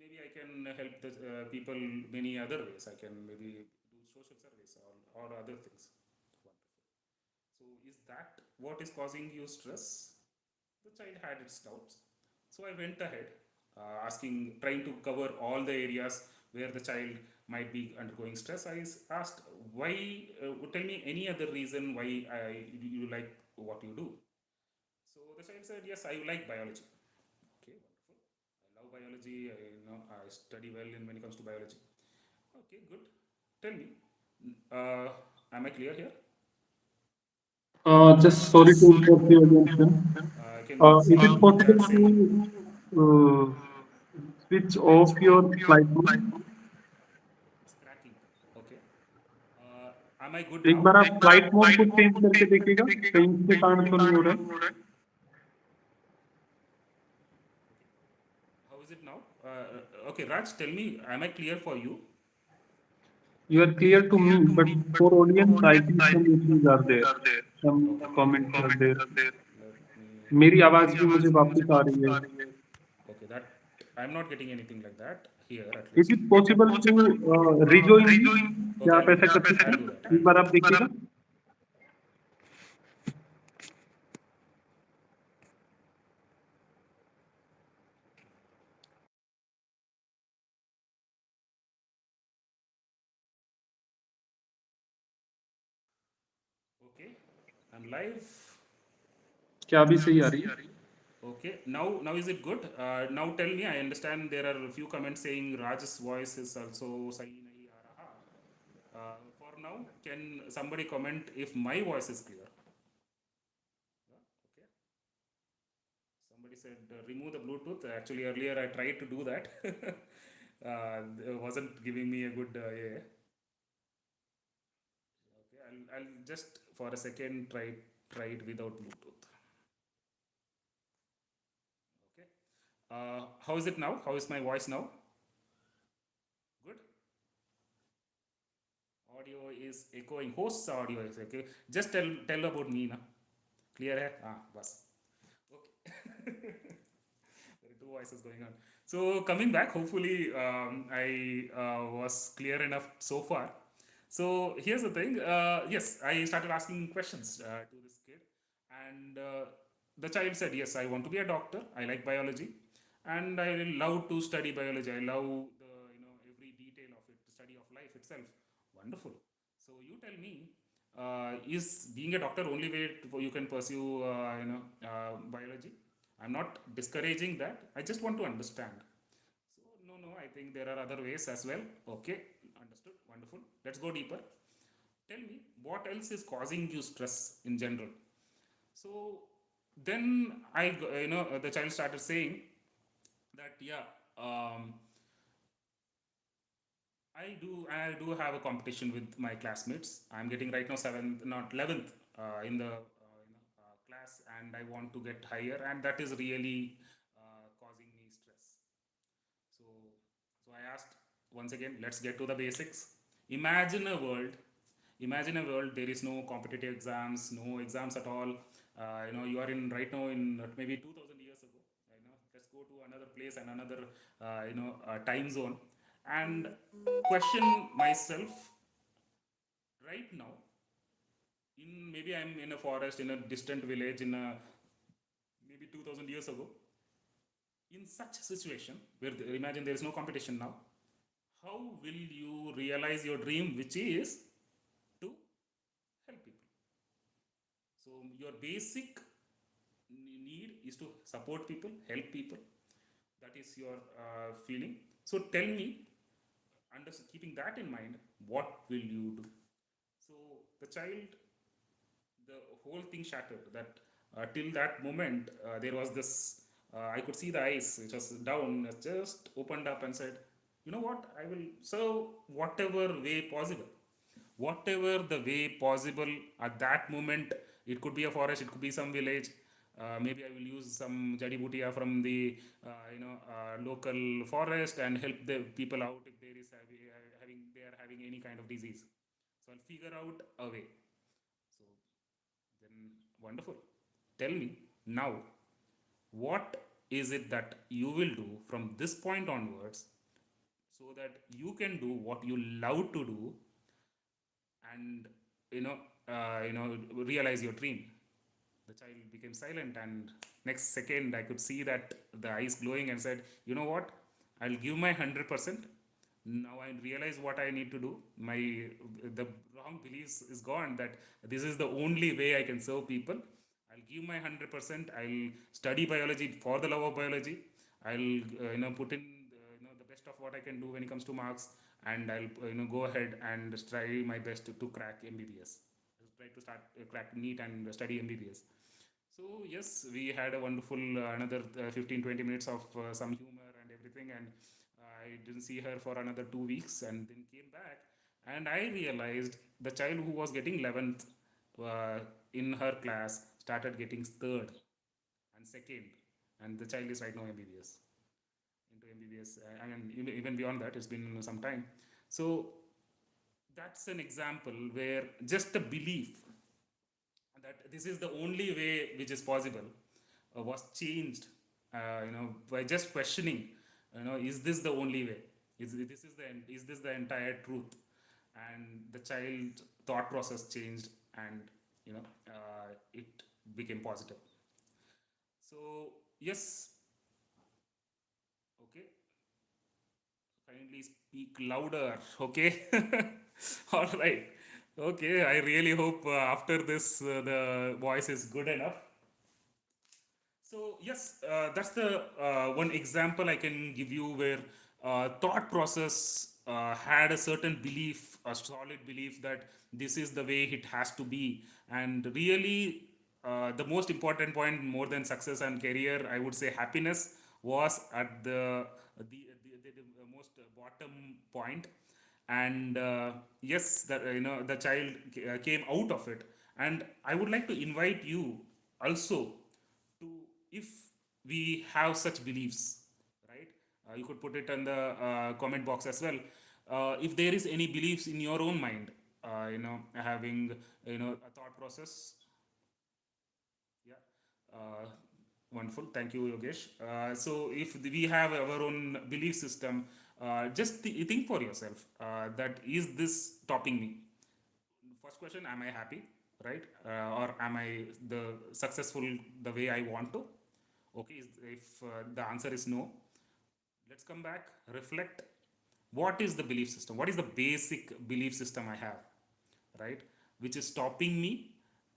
maybe I can help the people many other ways. I can maybe do social service or other things. Wonderful. So is that what is causing you stress? The child had its doubts. So I went ahead, trying to cover all the areas where the child might be undergoing stress. Asked, why, tell me any other reason why you like what you do. So the child said, yes, I like biology. Okay, wonderful. I love biology. I study well when it comes to biology. Okay, good. Tell me, uh, am I clear here? Just sorry to interrupt you again, sir. I can see Is in it the chat possible saying, to switch off your flight mode? it's cracking. Okay. Am I good एक now? बार आप flight mode को change करके देखिएगा कहीं से कारण तो नहीं हो रहा है Okay. How is it now? Okay, Raj, tell me, am I clear for you? you are clear to me but for audience I think some issues are there some Okay. comments are there Let me. मेरी आवाज भी मुझे वापस आ रही है Okay, that I'm not getting anything like that here at is least. It possible to rejoin me क्या Okay, आप ऐसा कर सकते I'll हैं do that. I'll एक do बार that. आप देखिएगा Okay, I'm live. क्या अभी सही आ रही है Okay, now is it good? Now tell me. I understand there are a few comments saying Raj's voice is also sahi nahi aa raha. For now, can somebody comment if my voice is clear? Okay. Somebody said remove the Bluetooth. Actually, earlier I tried to do that. It wasn't giving me a good yeah. Okay, I'll just for a second try it without Bluetooth. Okay. How is it now? How is my voice now? Good. Audio is echoing. Host's audio is echoing. Just tell about me na. Clear hai? Ah, bas. Okay. There are two voices going on. So coming back, hopefully I was clear enough so far. So here's the thing. Yes, I started asking questions to this kid, and the child said, "Yes, I want to be a doctor. I like biology, and I love to study biology. I love the every detail of it, the study of life itself. Wonderful. So you tell me, is being a doctor only way you can pursue biology? I'm not discouraging that. I just want to understand. So no, I think there are other ways as well. Okay, Wonderful. Let's go deeper. Tell me, what else is causing you stress in general? So then the child started saying that, yeah, um, I do have a competition with my classmates. I'm getting right now seventh, not 11th, in the class, and I want to get higher, and that is really causing me stress. So, so I asked once again, let's get to the basics. Imagine a world, imagine a world there is no competitive exams, no exams at all. You are in right now in maybe 2000 years ago. Let's go to another place and another, time zone, and question myself right now. In maybe I'm in a forest, in a distant village, in a maybe 2000 years ago. In such a situation where imagine there is no competition now, how will you realize your dream, which is to help people? So your basic need is to support people, help people. That is your feeling. So tell me, under keeping that in mind, what will you do? So the child, the whole thing shattered. That till that moment, there was this. I could see the eyes, which was down, just opened up and said, "You know what? I will serve whatever way possible, whatever the way possible at that moment. It could be a forest, it could be some village. Maybe I will use some jadi butiya from the local forest and help the people out if there is they are having any kind of disease. So I'll figure out a way." So then, wonderful. Tell me now, what is it that you will do from this point onwards so that you can do what you love to do and you know, realize your dream? The child became silent, and next second, I could see that the eyes glowing and said, "You know what? I'll give my 100%. Now I realize what I need to do. The wrong beliefs is gone. That this is the only way I can serve people. I'll give my 100%. I'll study biology for the love of biology. I'll put in the best of what I can do when it comes to marks, and I'll go ahead and try my best to crack MBBS. Try to start crack NEET and study MBBS." So yes, we had a wonderful another 15-20 minutes of some humor and everything, and I didn't see her for another 2 weeks, and then came back, and I realized the child who was getting 11th uh, in her class started getting third and second, and the child is right now MBBS, into MBBS. I mean, even beyond that, it's been some time. So that's an example where just a belief that this is the only way which is possible was changed, by just questioning, is this the only way? Is this the entire truth? And the child thought process changed, and it became positive. So yes, okay, kindly speak louder, okay? All right. Okay, I really hope after this the voice is good enough. So yes, that's the one example I can give you where thought process had a certain belief, a solid belief that this is the way it has to be, and really the most important point, more than success and career, I would say happiness was at the most bottom point. And yes, the child came out of it, and I would like to invite you also to, if we have such beliefs, right? You could put it in the comment box as well. If there is any beliefs in your own mind, having a thought process. Yeah. Wonderful. Thank you, Yogesh. So, if we have our own belief system, just think for yourself, that is this topping me? First question, am I happy, right? Or am I the successful the way I want to? Okay, if the answer is no, let's come back, reflect. What is the belief system? What is the basic belief system I have, right? Which is stopping me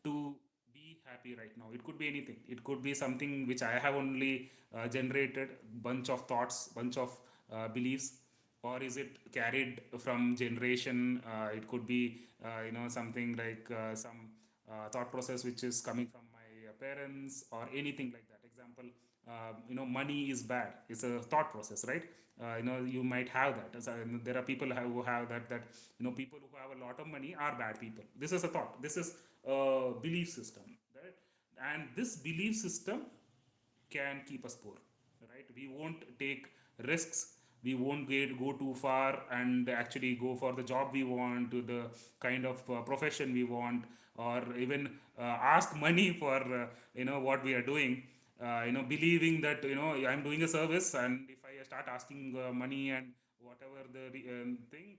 to be happy right now? It could be anything. It could be something which I have only generated, bunch of thoughts, bunch of beliefs. or is it carried from generation? It could be something like some thought process which is coming from my parents or anything like that. Example, money is bad. It's a thought process, right? You might have that. So, there are people who have that people who have a lot of money are bad people. This is a thought. This is a belief system, right? And this belief system can keep us poor, right? We won't take risks. We won't go too far and actually go for the job we want, to the kind of profession we want, or even ask money for what we are doing. Believing that I'm doing a service, and if I start asking money and whatever the thing,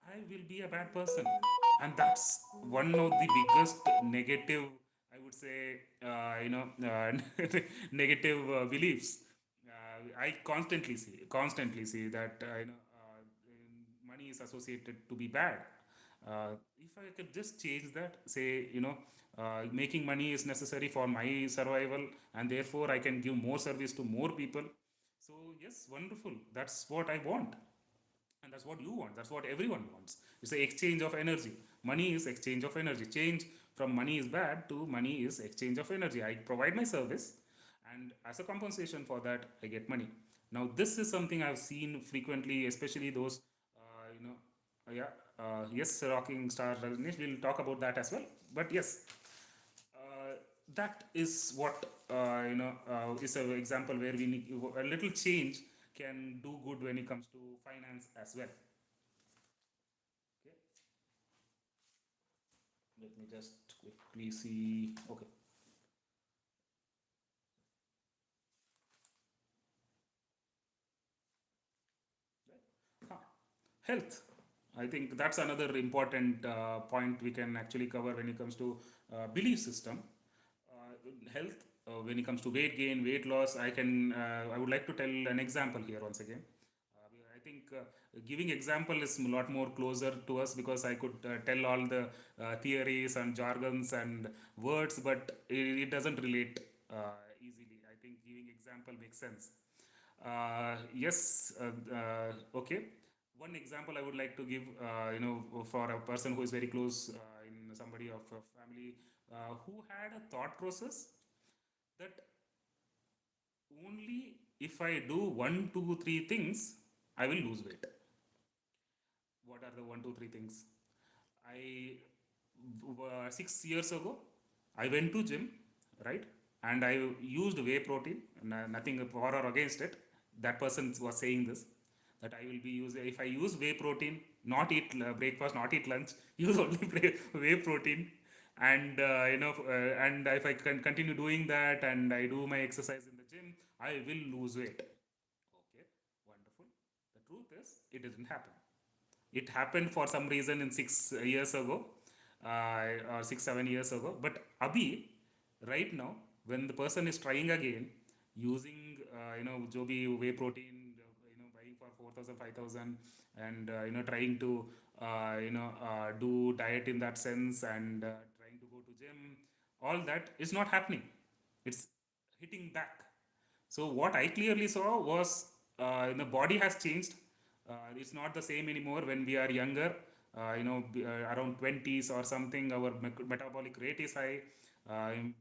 I will be a bad person. And that's one of the biggest negative, I would say, negative beliefs. I constantly see that money is associated to be bad. If I could just change that, say, making money is necessary for my survival, and therefore I can give more service to more people. So, yes, wonderful. That's what I want, and that's what you want, that's what everyone wants. It's the exchange of energy. Money is exchange of energy. Change from money is bad to money is exchange of energy. I provide my service, and as a compensation for that I get money. Now this is something I've seen frequently, especially those yes, rocking star Rajneesh, we'll talk about that as well. But yes, uh, that is what is an example where we need a little change can do good when it comes to finance as well. Okay, let me just quickly see. Okay, huh. Health. I think that's another important point we can actually cover when it comes to belief system. Health, when it comes to weight gain, weight loss, I would like to tell an example here once again. I think giving example is a lot more closer to us, because I could tell all the theories and jargons and words, but it doesn't relate easily. I think giving example makes sense. Yes, okay. One example I would like to give, for a person who is very close, in somebody of a family, who had a thought process that only if I do one, two, three things, I will lose weight. What are the one, two, three things? I 6 years ago, I went to gym, right? And I used whey protein, nothing for or against it. That person was saying this, that I will be using, if I use whey protein, not eat breakfast, not eat lunch, use only whey protein, and and if I can continue doing that and I do my exercise in the gym, I will lose weight. Okay, wonderful. The truth is, it didn't happen. It happened for some reason in 6 years ago, or 6 7 years ago. But Abhi, right now, when the person is trying again, using जो भी whey protein, buying for 4,000 5,000, and trying to do diet in that sense, and trying to go to gym, all that is not happening. It's hitting back. So what I clearly saw was, the body has changed. It's not the same anymore when we are younger. Around 20s or something, our metabolic rate is high.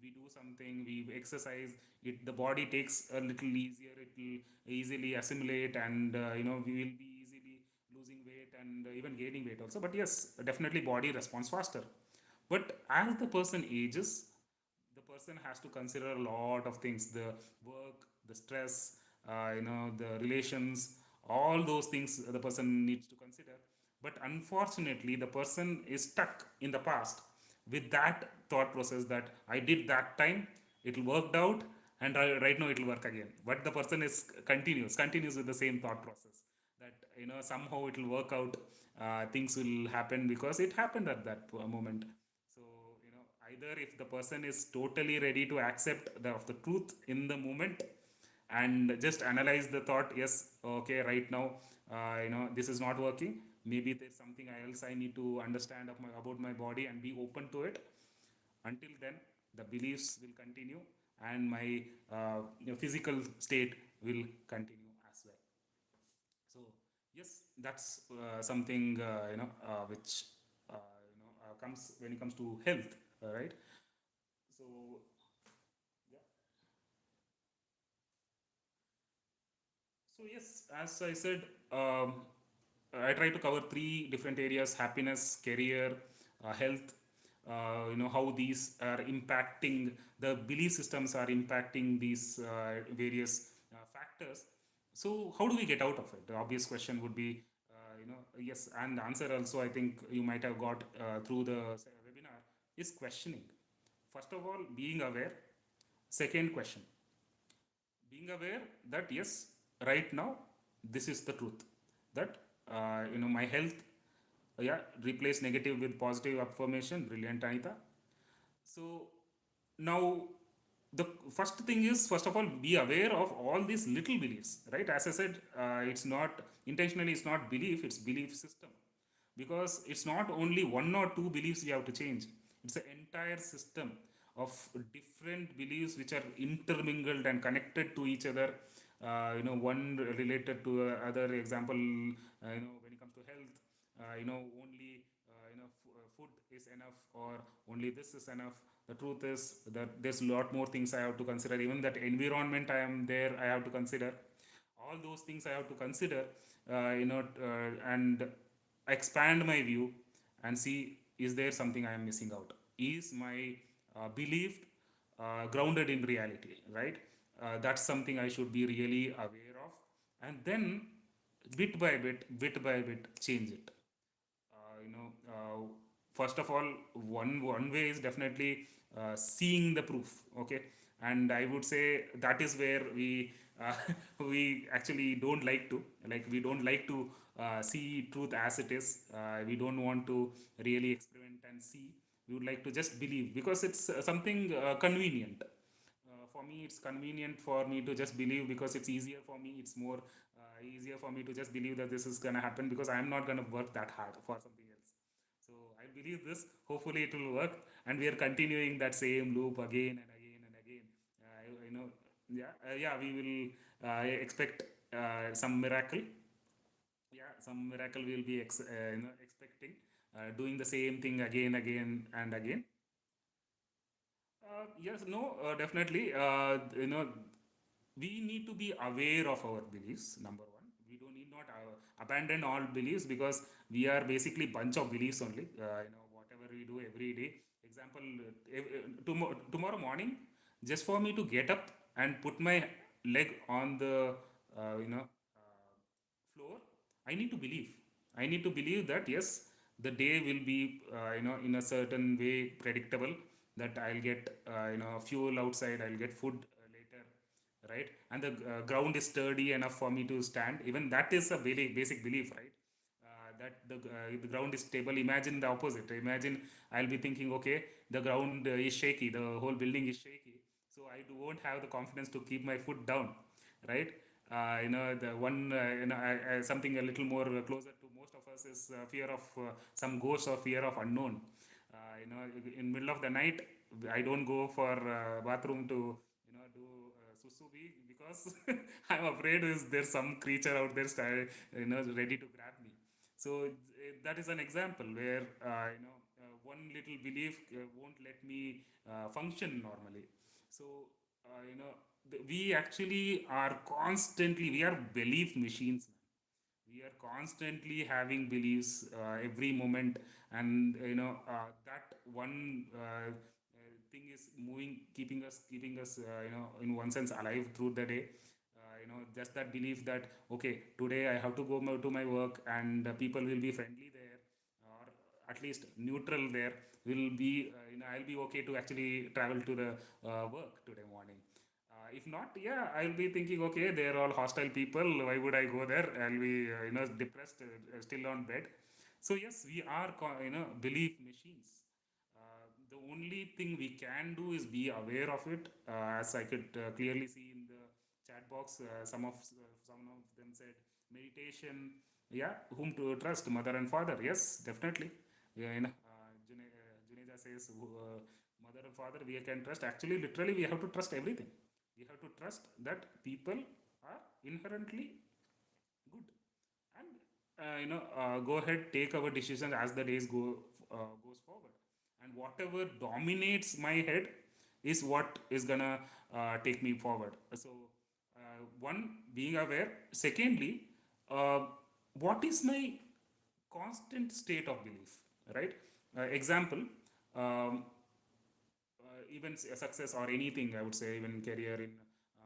We do something, we exercise, the body takes a little easier. It will easily assimilate, and we will be easily losing weight and even gaining weight also. But yes, definitely body responds faster. But as the person ages, the person has to consider a lot of things: the work, the stress, the relations, all those things the person needs to consider. But unfortunately, the person is stuck in the past with that thought process that I did that time, it worked out, and right now it will work again. But the person is continues with the same thought process, that somehow it will work out, things will happen because it happened at that moment. So, either if the person is totally ready to accept of the truth in the moment, and just analyze the thought, yes, okay, right now, this is not working, maybe there's something else I need to understand about my body and be open to it. Until then, the beliefs will continue, and my physical state will continue as well. So Yes, that's something which comes when it comes to health, right? So yeah. So yes, as I said, I try to cover three different areas: happiness, career, health. How these are impacting, the belief systems are impacting these various factors. So how do we get out of it? The obvious question would be, yes, and the answer also I think you might have got through the webinar is questioning. First of all, being aware. Second question, being aware that yes, right now this is the truth, that my health, yeah, replace negative with positive affirmation. Brilliant, Anita. So now the first thing is, first of all, be aware of all these little beliefs, right? As I said, it's not intentionally, it's not belief, it's belief system. Because it's not only one or two beliefs you have to change, it's an entire system of different beliefs which are intermingled and connected to each other. One related to other. Example, when it comes to health, only food is enough, or only this is enough. The truth is that there's a lot more things I have to consider. Even that environment I am there, I have to consider. All those things I have to consider, and expand my view and see, is there something I am missing out? Is my belief grounded in reality, right? That's something I should be really aware of, and then bit by bit, change it. First of all, one way is definitely seeing the proof. Okay, and I would say that is where we we actually don't like to, we don't like to see truth as it is. We don't want to really experiment and see. We would like to just believe because it's something convenient. For me, it's convenient for me to just believe because it's easier for me. It's more easier for me to just believe that this is gonna happen because I'm not gonna work that hard for something else. So I believe this. Hopefully, it will work, and we are continuing that same loop again and again and again. Yeah, yeah. We will expect some miracle. Yeah, some miracle we'll be expecting, doing the same thing again and again. Yes, no, definitely. We need to be aware of our beliefs. Number one, we don't need not abandon all beliefs, because we are basically bunch of beliefs only. Whatever we do every day. Example, tomorrow morning, just for me to get up and put my leg on the floor, I need to believe. I need to believe that yes, the day will be in a certain way predictable, that I'll get fuel outside, I'll get food later, right? And the ground is sturdy enough for me to stand. Even that is a basic belief, right? That the ground is stable. Imagine the opposite. Imagine I'll be thinking, okay, the ground is shaky, the whole building is shaky, so I won't have the confidence to keep my foot down, right? The one something a little more closer to most of us is fear of some ghost, or fear of unknown. In middle of the night, I don't go for bathroom to do susubi, because I'm afraid is there's some creature out there ready to grab me. So that is an example where one little belief won't let me function normally. So we actually are constantly, we are belief machines, man. We are constantly having beliefs every moment, and that one thing is moving, keeping us in one sense alive through the day. Just that belief that okay, today I have to go to my work, and people will be friendly there, or at least neutral there, will be I'll be okay to actually travel to the work today morning. If not, yeah, I'll be thinking, okay, they're all hostile people. Why would I go there? I'll be, depressed, still on bed. So yes, we are, belief machines. The only thing we can do is be aware of it. As I could clearly see in the chat box, some of them said meditation. Yeah, whom to trust, mother and father? Yes, definitely. Yeah, Juneja says, mother and father we can trust. Actually, literally, we have to trust everything. We have to trust that people are inherently good, and go ahead, take our decisions as the days goes forward, and whatever dominates my head is what is gonna take me forward. So one, being aware. Secondly, uh, what is my constant state of belief, right? Example, um, even success or anything, I would say, even career, in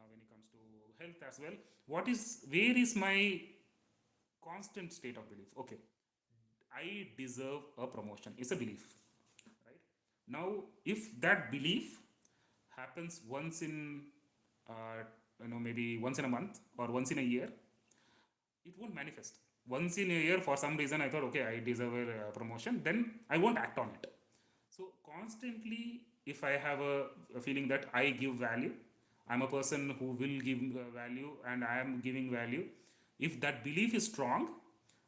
when it comes to health as well. What is Where is my constant state of belief? Okay, I deserve a promotion. It's a belief, right? Now, if that belief happens once in, uh, maybe once in a month or once in a year, it won't manifest. Once in a year, for some reason, I thought, okay, I deserve a promotion, then I won't act on it. So, constantly, if I have a feeling that I give value, I'm a person who will give value and I am giving value, if that belief is strong,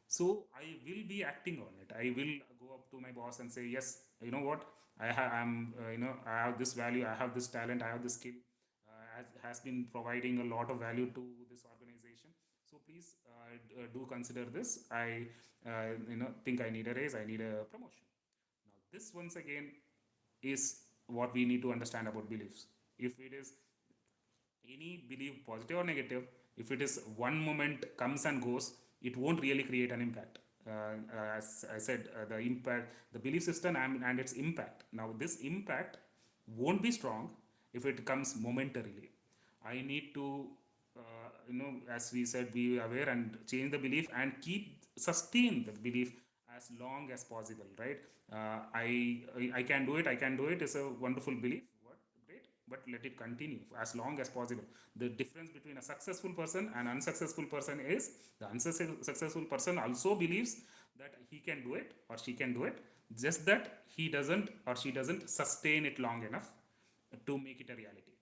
so I will be acting on it. I will go up to my boss and say, yes, you know what, I have this value, I have this talent, I have this skill, has been providing a lot of value to this organization. So please do consider this. I think I need a raise, I need a promotion. Now, this once again is what we need to understand about beliefs. If it is any belief, positive or negative, if it is one moment comes and goes, it won't really create an impact. As I said, the impact, the belief system and its impact. Now, this impact won't be strong if it comes momentarily. I need to, as we said, be aware and change the belief and keep sustain the belief as long as possible, right? I can do it. I can do it is a wonderful belief. What great, but let it continue as long as possible. The difference between a successful person and unsuccessful person is the unsuccessful person also believes that he can do it or she can do it, just that he doesn't or she doesn't sustain it long enough to make it a reality.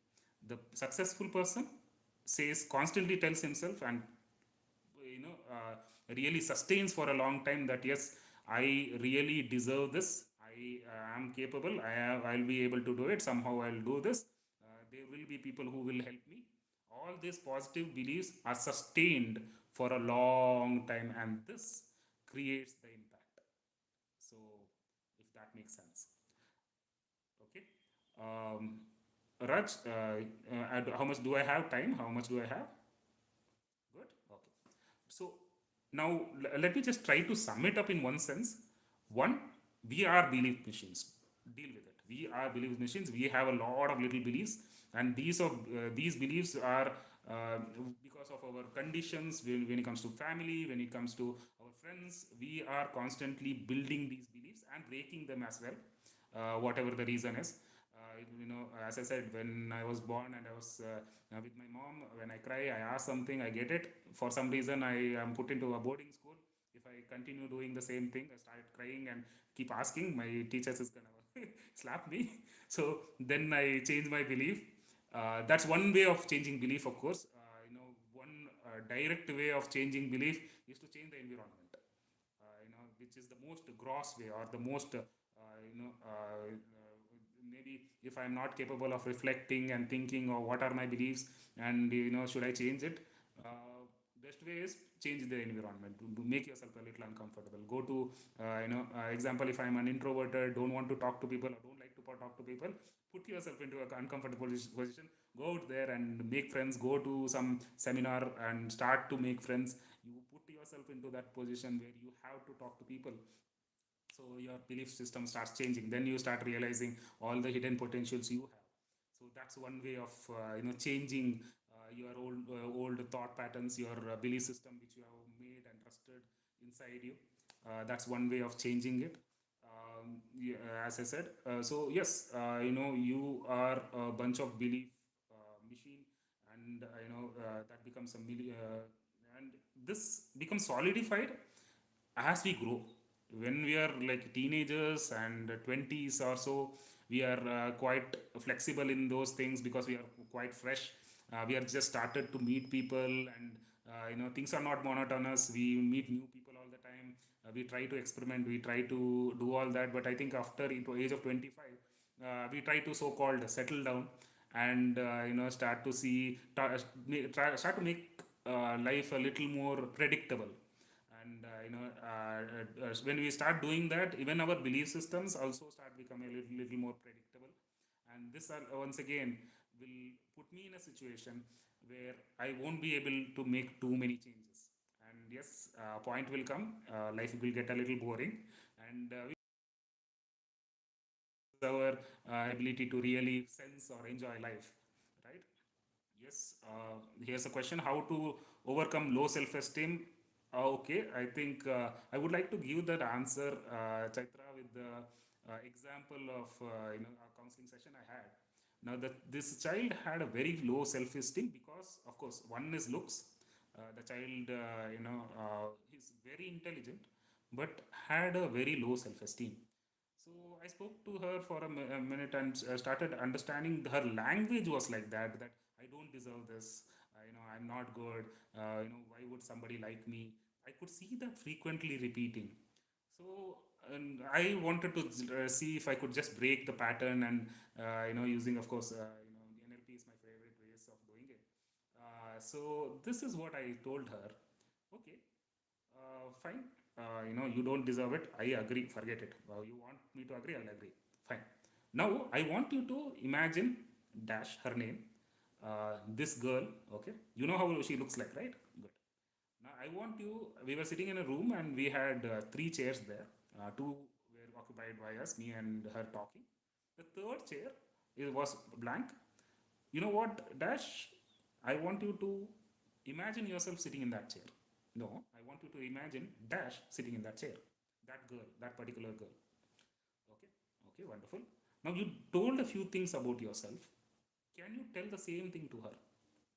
The successful person says, constantly tells himself, and really sustains for a long time that yes, I really deserve this, I am capable, I'll be able to do it, somehow I'll do this, there will be people who will help me. All these positive beliefs are sustained for a long time, and this creates the impact. So if that makes sense. Okay. um, Raj, how much do I have time? How much do I have? Good. Okay. So now let me just try to sum it up in one sense. One, we are belief machines. Deal with it. We are belief machines. We have a lot of little beliefs, and these beliefs are because of our conditions. When it comes to family, when it comes to our friends, we are constantly building these beliefs and breaking them as well, whatever the reason is. As I said, when I was born and I was with my mom, when I cry, I ask something, I get it. For some reason, I am put into a boarding school. If I continue doing the same thing, I start crying and keep asking, my teachers is gonna slap me. So then I change my belief. That's one way of changing belief, of course. One direct way of changing belief is to change the environment, which is the most gross way or the most, maybe if I'm not capable of reflecting and thinking or what are my beliefs and should I change it, best way is change the environment. Make yourself a little uncomfortable. Go to example, if I'm an introverted, don't want to talk to people or don't like to talk to people, put yourself into an uncomfortable position. Go out there and make friends. Go to some seminar and start to make friends. You put yourself into that position where you have to talk to people, so your belief system starts changing. Then you start realizing all the hidden potentials you have. So that's one way of changing your old thought patterns, your belief system which you have made and trusted inside you. That's one way of changing it. Yeah, as I said, so yes, you are a bunch of belief machine, and that becomes and this becomes solidified as we grow. When we are like teenagers and 20s or so, we are quite flexible in those things because we are quite fresh. We are just started to meet people, and things are not monotonous. We meet new people all the time. We try to experiment, we try to do all that, but I think after into age of 25, we try to so called settle down and start to start to make life a little more predictable. And when we start doing that, even our belief systems also start becoming little more predictable. And this once again will put me in a situation where I won't be able to make too many changes. And yes, point will come, life will get a little boring, and our ability to really sense or enjoy life, right? Yes, here's a question: how to overcome low self-esteem? Okay, I think I would like to give that answer, Chaitra, with the example of a counseling session I had. Now that this child had a very low self-esteem because, of course, one is looks. The child, he's very intelligent, but had a very low self-esteem. So I spoke to her for a minute and started understanding her language was like that. That I don't deserve this. I'm not good. Why would somebody like me? I could see that frequently repeating. So and I wanted to see if I could just break the pattern and using, of course, NLP is my favorite ways of doing it. So this is what I told her. Okay, fine. You don't deserve it. I agree. Forget it. You want me to agree? I'll agree. Fine. Now I want you to imagine dash her name. This girl. Okay. You know how she looks like, right? Good. Now I want you. We were sitting in a room and we had three chairs there. Two were occupied by us, me and her talking. The third chair was blank. You know what, Dash? I want you to imagine yourself sitting in that chair. No, I want you to imagine Dash sitting in that chair. That girl, that particular girl. Okay, okay, wonderful. Now you told a few things about yourself. Can you tell the same thing to her?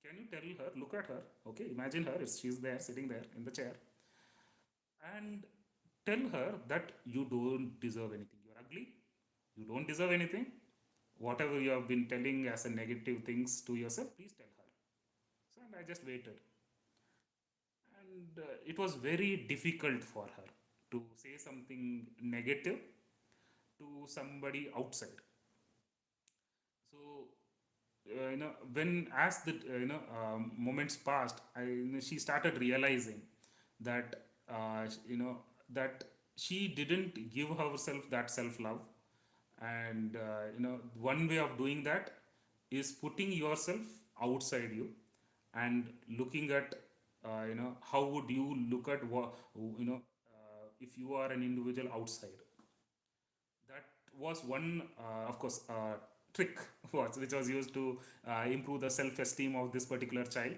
Can you tell her, look at her, okay, imagine her, she's there, sitting there in the chair, and tell her that you don't deserve anything. You're ugly, you don't deserve anything. Whatever you have been telling as a negative things to yourself, please tell her. So, and I just waited. And it was very difficult for her to say something negative to somebody outside. So, when as the moments passed, she started realizing that that she didn't give herself that self love, and one way of doing that is putting yourself outside you and looking at how would you look at what if you are an individual outside. That was one, of course, trick which was used to improve the self-esteem of this particular child.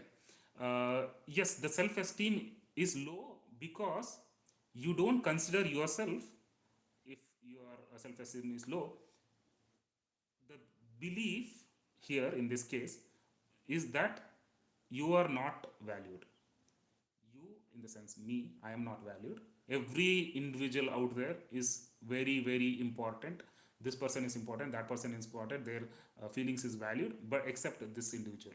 Yes, the self-esteem is low because you don't consider yourself. If your self-esteem is low, the belief here in this case is that you are not valued. You, in the sense me, I am not valued. Every individual out there is very very important. This person is important, that person is important, their feelings is valued, but except this individual.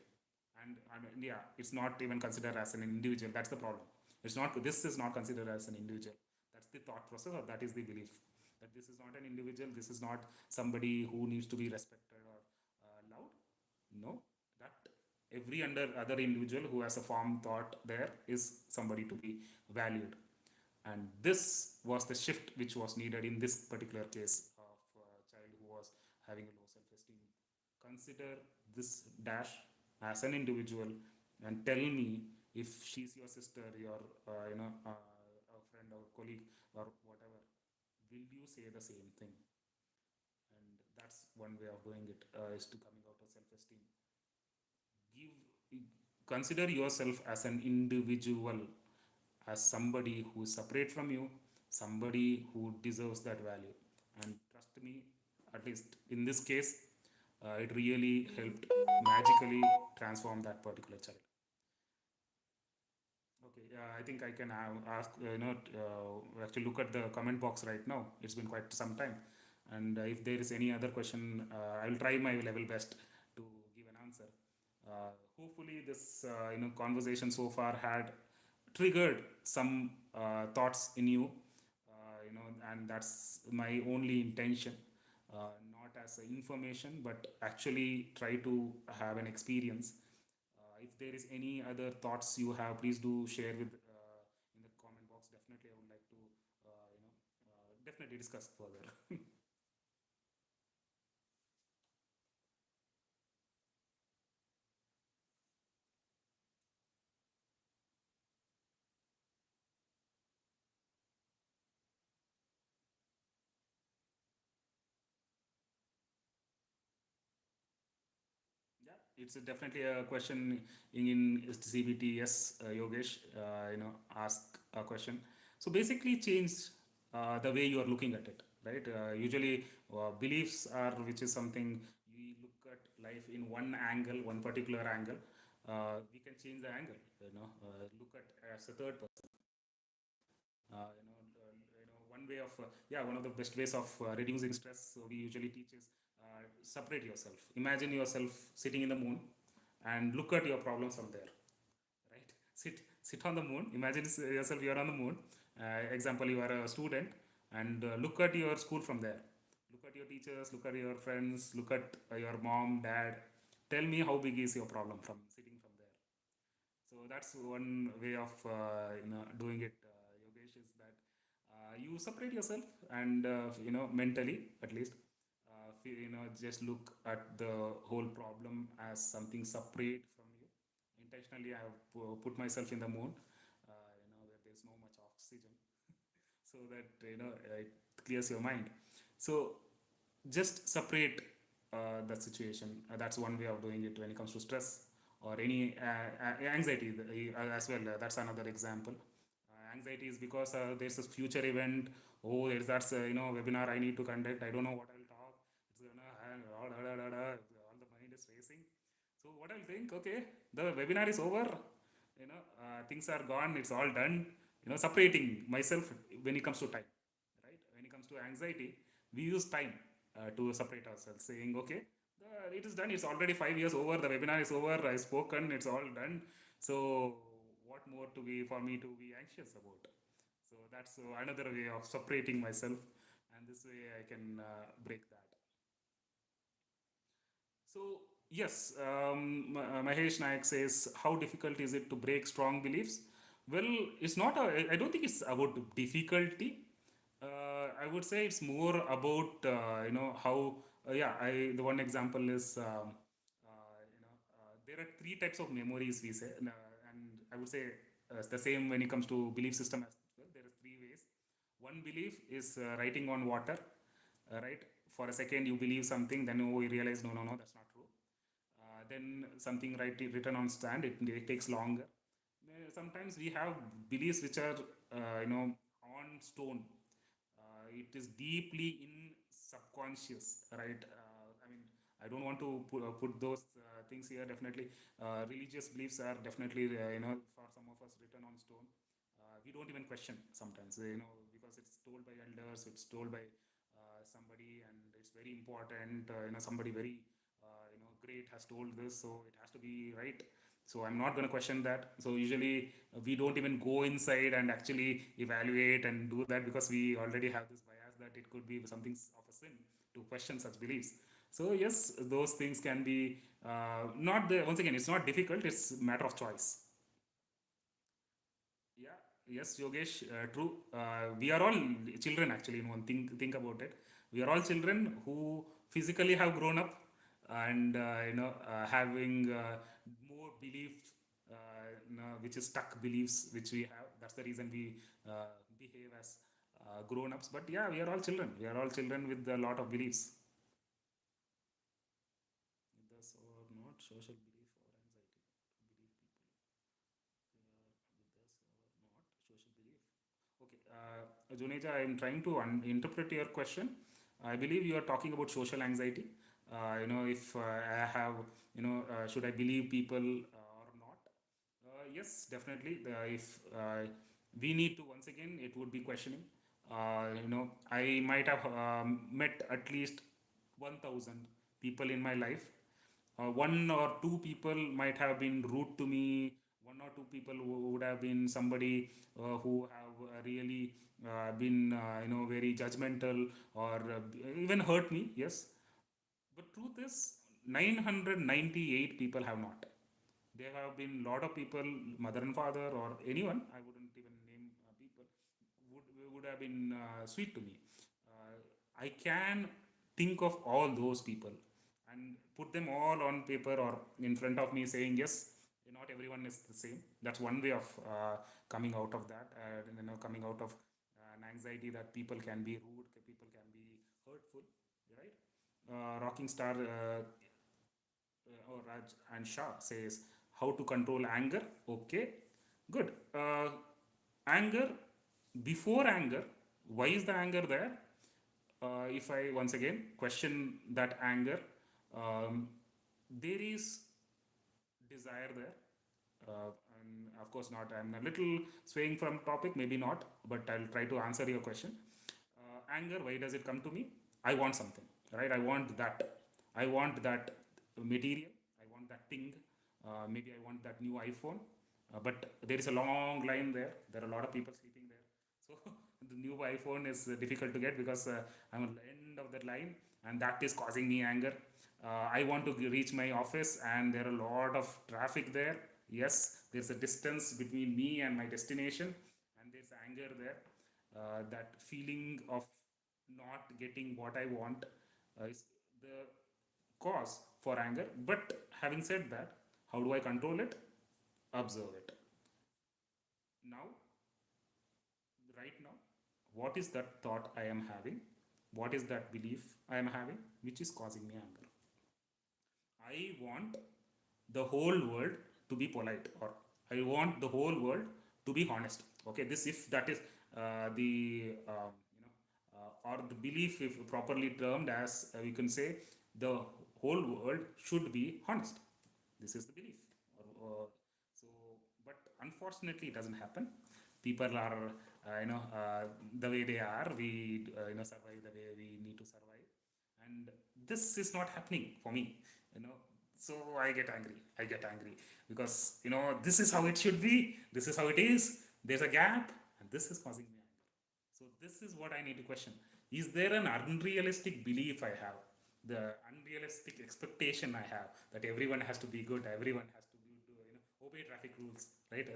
And yeah, it's not even considered as an individual. That's the problem. It's not, this is not considered as an individual. That's the thought process, or that is the belief, that this is not an individual, this is not somebody who needs to be respected or loved. No, that every under other individual who has a form thought there is somebody to be valued. And this was the shift which was needed in this particular case of a child who was having a low self-esteem. Consider this dash as an individual and tell me if she's your sister, your a friend or colleague or whatever, will you say the same thing? And that's one way of doing it, is to coming out of self-esteem. Give, consider yourself as an individual, as somebody who is separate from you, somebody who deserves that value. And trust me, at least in this case, it really helped magically transform that particular child. Okay, I think I can ask, actually look at the comment box right now. It's been quite some time. And if there is any other question, I will try my level best to give an answer. Hopefully, this conversation so far had triggered some thoughts in you, and that's my only intention. Not as information, but actually try to have an experience. If there is any other thoughts you have, please do share with in the comment box. Definitely, I would like definitely discuss further. Yeah, it's definitely a question in CBT. Yes, Yogesh, ask a question. So basically, change the way you are looking at it, right? Usually, beliefs are which is something we look at life in one angle, one particular angle. We can change the angle. Look at as a third person. One way of one of the best ways of reducing stress. So we usually teach is separate yourself. Imagine yourself sitting in the moon, and look at your problems from there. Right? Sit on the moon. Imagine yourself you are on the moon. Example, you are a student, and look at your school from there. Look at your teachers. Look at your friends. Look at your mom, dad. Tell me how big is your problem from sitting from there. So that's one way of doing it, Yogesh, is that you separate yourself and mentally at least just look at the whole problem as something separate from you. Intentionally, I have put myself in the moon, where there's no much oxygen, so that it clears your mind. So just separate the situation. That's one way of doing it when it comes to stress or any anxiety as well. That's another example. Anxiety is because there's a future event. Oh, there's that's webinar I need to conduct. I don't know what I'll talk. It's gonna all the mind is racing. So what I'll think, okay, the webinar is over. Things are gone. It's all done. Separating myself when it comes to time, right? When it comes to anxiety, we use time to separate ourselves, saying, okay, it is done. It's already 5 years over. The webinar is over. I've spoken. It's all done. So what more to be for me to be anxious about? So that's another way of separating myself, and this way I can break that. So yes, Mahesh Nayak says, how difficult is it to break strong beliefs? Well, it's not. I don't think it's about difficulty. I would say it's more about how. Yeah, I the one example is there are three types of memories we say, and I would say the same when it comes to belief system as well. There are three ways. One belief is writing on water, right? For a second you believe something, then you realize no, that's not true. Then something written on stand, it takes longer. Sometimes we have beliefs which are on stone. It is deeply in subconscious, right? I mean, I don't want to put those things here. Definitely, religious beliefs are definitely for some of us written on stone. We don't even question sometimes, because it's told by elders, it's told by somebody, and it's very important. Somebody very great has told this, so it has to be right. So I'm not going to question that. So usually we don't even go inside and actually evaluate and do that, because we already have this bias that it could be something of a sin to question such beliefs. So yes, those things can be not the once again, it's not difficult, it's a matter of choice. Yeah, yes, Yogesh, true. We are all children actually. In one thing, think about it. We are all children who physically have grown up, and having more beliefs, which is stuck beliefs which we have. That's the reason we behave as grown-ups. But yeah, we are all children. We are all children with a lot of beliefs. With us or not, social belief or anxiety. Believe people with us or not, social belief. Okay, Juneja, I am trying to interpret your question. I believe you are talking about social anxiety. If I have, should I believe people or not? Yes, definitely. If we need to, once again, it would be questioning. I might have met at least 1,000 people in my life. One or two people might have been rude to me. One or two people would have been somebody who have really been very judgmental, or even hurt me. Yes, but truth is 998 people have not. There have been lot of people, mother and father or anyone, I wouldn't even name people, would have been sweet to me. I can think of all those people and put them all on paper or in front of me, saying yes, not everyone is the same. That's one way of coming out of that, coming out of an anxiety that people can be rude, people can be hurtful, right? Rocking star or Raj and Shah says how to control anger. Okay, good. Anger, before anger, why is the anger there? If I once again question that anger, um, there is desire there. And of course, not. I'm a little swaying from topic, maybe not, but I'll try to answer your question. Anger, why does it come to me? I want something, right? I want that. I want that material. I want that thing. Maybe I want that new iPhone. But there is a long line there. There are a lot of people sleeping there. So the new iPhone is difficult to get because I'm at the end of that line, and that is causing me anger. I want to reach my office, and there are a lot of traffic there. Yes, there's a distance between me and my destination, and there's anger there. That feeling of not getting what I want is the cause for anger. But having said that, how do I control it? Observe it. Now, right now, what is that thought I am having? What is that belief I am having which is causing me anger? I want the whole world to be polite, or I want the whole world to be honest. Okay, this, if that is the or the belief, if properly termed as we can say, the whole world should be honest. This is the belief. So, but unfortunately, it doesn't happen. People are, the way they are. We, survive the way we need to survive, and this is not happening for me. You know, so I get angry because this is how it should be. This is how it is. There's a gap, and this is causing me anger. So this is what I need to question. Is there an unrealistic belief I have? The unrealistic expectation I have that everyone has to be good, everyone has to be, obey traffic rules, right?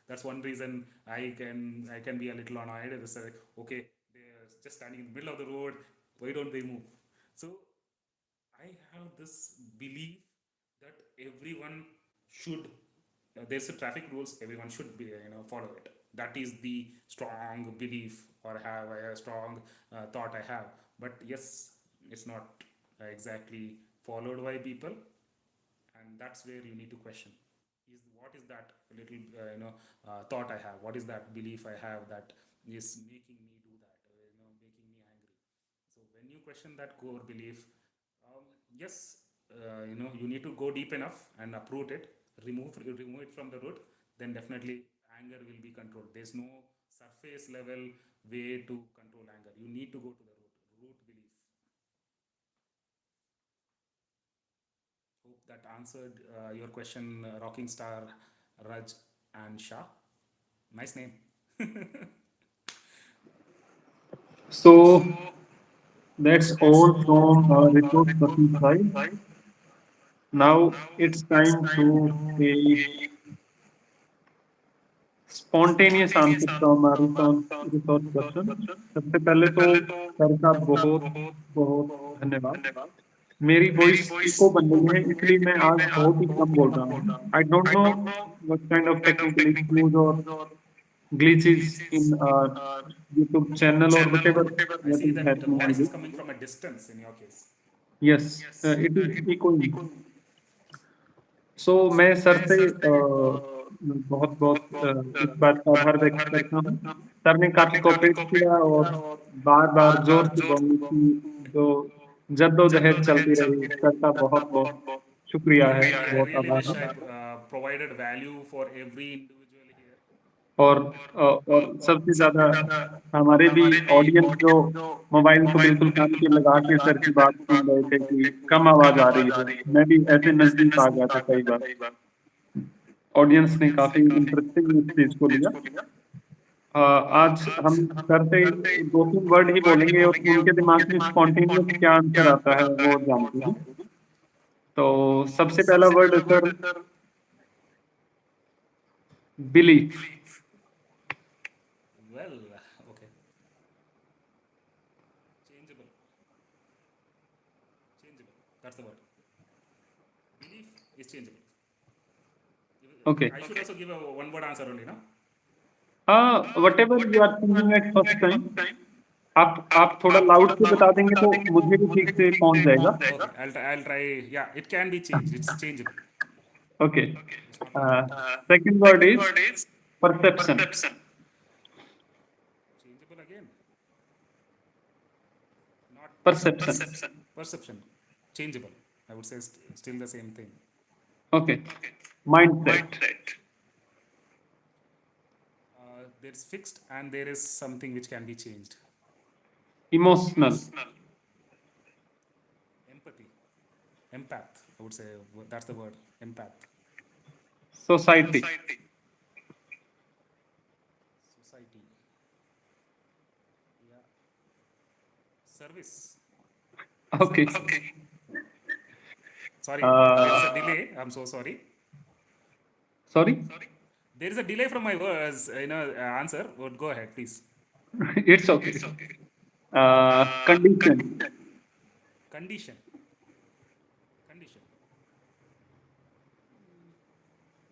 That's one reason I can be a little annoyed. It's like, okay, they're just standing in the middle of the road. Why don't they move? So I have this belief that everyone should. There's a traffic rules. Everyone should be, follow it. That is the strong belief, or have a strong thought I have. But yes, it's not exactly followed by people, and that's where you need to question. Is what is that little thought I have? What is that belief I have that is making me do that? Making me angry. So when you question that core belief, yes, you need to go deep enough and uproot it, remove it from the root. Then definitely anger will be controlled. There's no surface level way to control anger. You need to go to the root belief. Hope that answered your question, Rocking Star, Raj, and Shah. Nice name. So that's all from Report Pratik side. Now it's time to take spontaneous answer from our resource person. सबसे पहले तो sir का बहुत बहुत धन्यवाद. मेरी voice eco बन रही है इसलिए मैं आज बहुत ही कम बोल रहा हूँ. I don't know what kind of technical issues or glitches in YouTube channel or whatever I what see is that the happening on voice is this. coming from a distance in your case. Yes, it is echoing. सो मैं sir से बहुत बहुत इस बात का आभार व्यक्त करता हूँ. सर ने काफी कोऑपरेट किया और बार-बार जोर से बोलने की जो जद्दोजहद चलती रही, सर का बहुत-बहुत शुक्रिया है, बहुत I really आभार wish है. I provided value for every individual here. और और सबसे ज़्यादा हमारे भी ऑडियंस जो मोबाइल को बिल्कुल कान पे लगा के सर की बात सुन रहे थे कि कम आवाज़ आ रही है. मैं भी ऐसे नज़दीक आ गया था कई बार. ऑडियंस ने काफ़ी इंटरेस्टिंग इस चीज़ को लिया. आज हम सर से 2-3 वर्ड ही बोलेंगे और उनके दिमाग में स्पॉन्टेनियस क्या आंसर आता है वो जानते हैं. तो सबसे पहला वर्ड है sir belief. Well, okay. Changeable. That's the word. Belief is changeable. Okay. I should also give a one word answer only, no? Whatever you are thinking at first time, आप थोड़ा लाउड से बता देंगे तो मुझे भी ठीक से पहुंच जाएगा. Okay, I'll try. Yeah, it can be changed. It's changeable. Okay. It's not Uh, permanent. Second word is perception. Changeable again. Not Perception. perception. Changeable. I would say still the same thing. Okay. Mindset. There's fixed and there is something which can be changed. Emotional. Empathy. Empath. I would say that's the word. Empath. Society. Society. Yeah. Service. Okay. Sorry, there's a Uh, delay. I'm so sorry. Sorry. There is a delay from my words, answer. But go ahead, please. It's okay. Condition. Condition. Condition.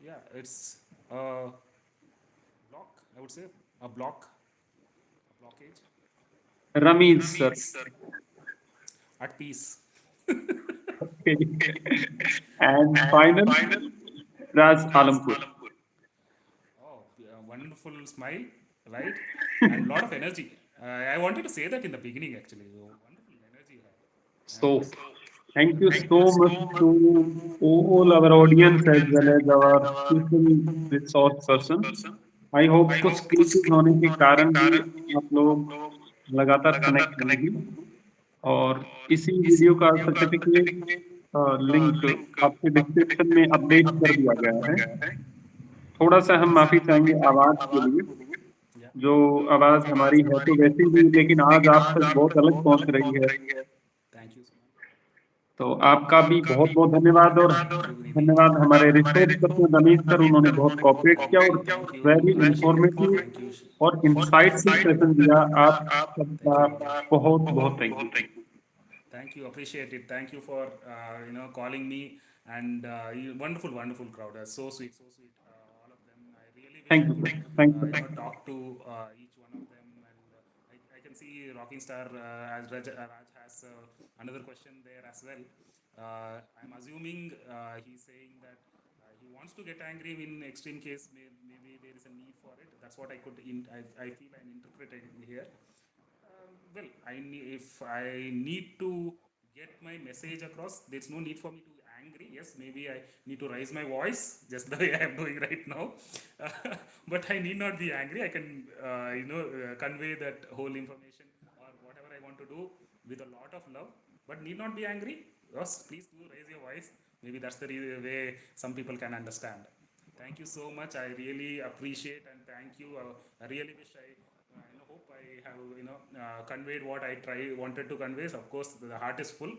Yeah, it's a block. I would say a block, a blockage. Rameez, sir. At peace. Okay. And final, Raj Alampur. Oh, wonderful smile, right? And lot of energy. I wanted to say that in the beginning actually. Wonderful energy you have. And So, thank you so much to all our audience as well as our special resource person. I hope कुछ क्लिचेस होने के कारण भी आप लोग लगातार connect रहेंगे और इसी वीडियो का सर्टिफिकेट लिंक आपके डिस्क्रिप्शन में अपडेट कर दिया गया है. थोड़ा सा हम माफी चाहेंगे आवाज के लिए. yeah, जो आवाज हमारी है तो वैसी ही, लेकिन आज आप तक बहुत अलग पहुंच रही है. thank you so much. तो आपका भी बहुत बहुत धन्यवाद. और Thank you, Vinidhi. धन्यवाद हमारे रिसोर्स पर्सन रमेश सर, उन्होंने बहुत कॉपरेट किया और Thank you. Very Appreciate it. Informative Thank you. और इंसाइटफुल सेशन दिया. आप Thank सबका you, Vinidhi. बहुत बहुत thank you. Thank you, appreciate it. Thank you for calling me and wonderful, wonderful crowd. So sweet, so sweet. All of them. I really wish thank I you could sir. Thank you. talk to each one of them. And I can see Rocking Star as Raj has another question there as well. I'm assuming he's saying that he wants to get angry in extreme case. Maybe there is a need for it. That's what I could. I feel I'm interpreting here. Well, if I need to get my message across, there's no need for me to angry. Yes, maybe I need to raise my voice just the way I am doing right now. But I need not be angry. I can, convey that whole information or whatever I want to do with a lot of love, but need not be angry. Yes, please do raise your voice. Maybe that's the way some people can understand. Thank you so much. I really appreciate and thank you. I really wish I hope I have conveyed what I wanted to convey. So of course, the heart is full.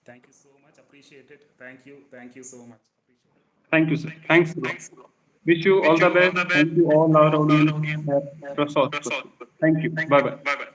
Thank you so much. Appreciate it. Thank you. Thank you so much. Appreciate it. Thank you sir. Thanks a lot. Wish you all the best. Thank you all our audience. Thank you. Bye bye.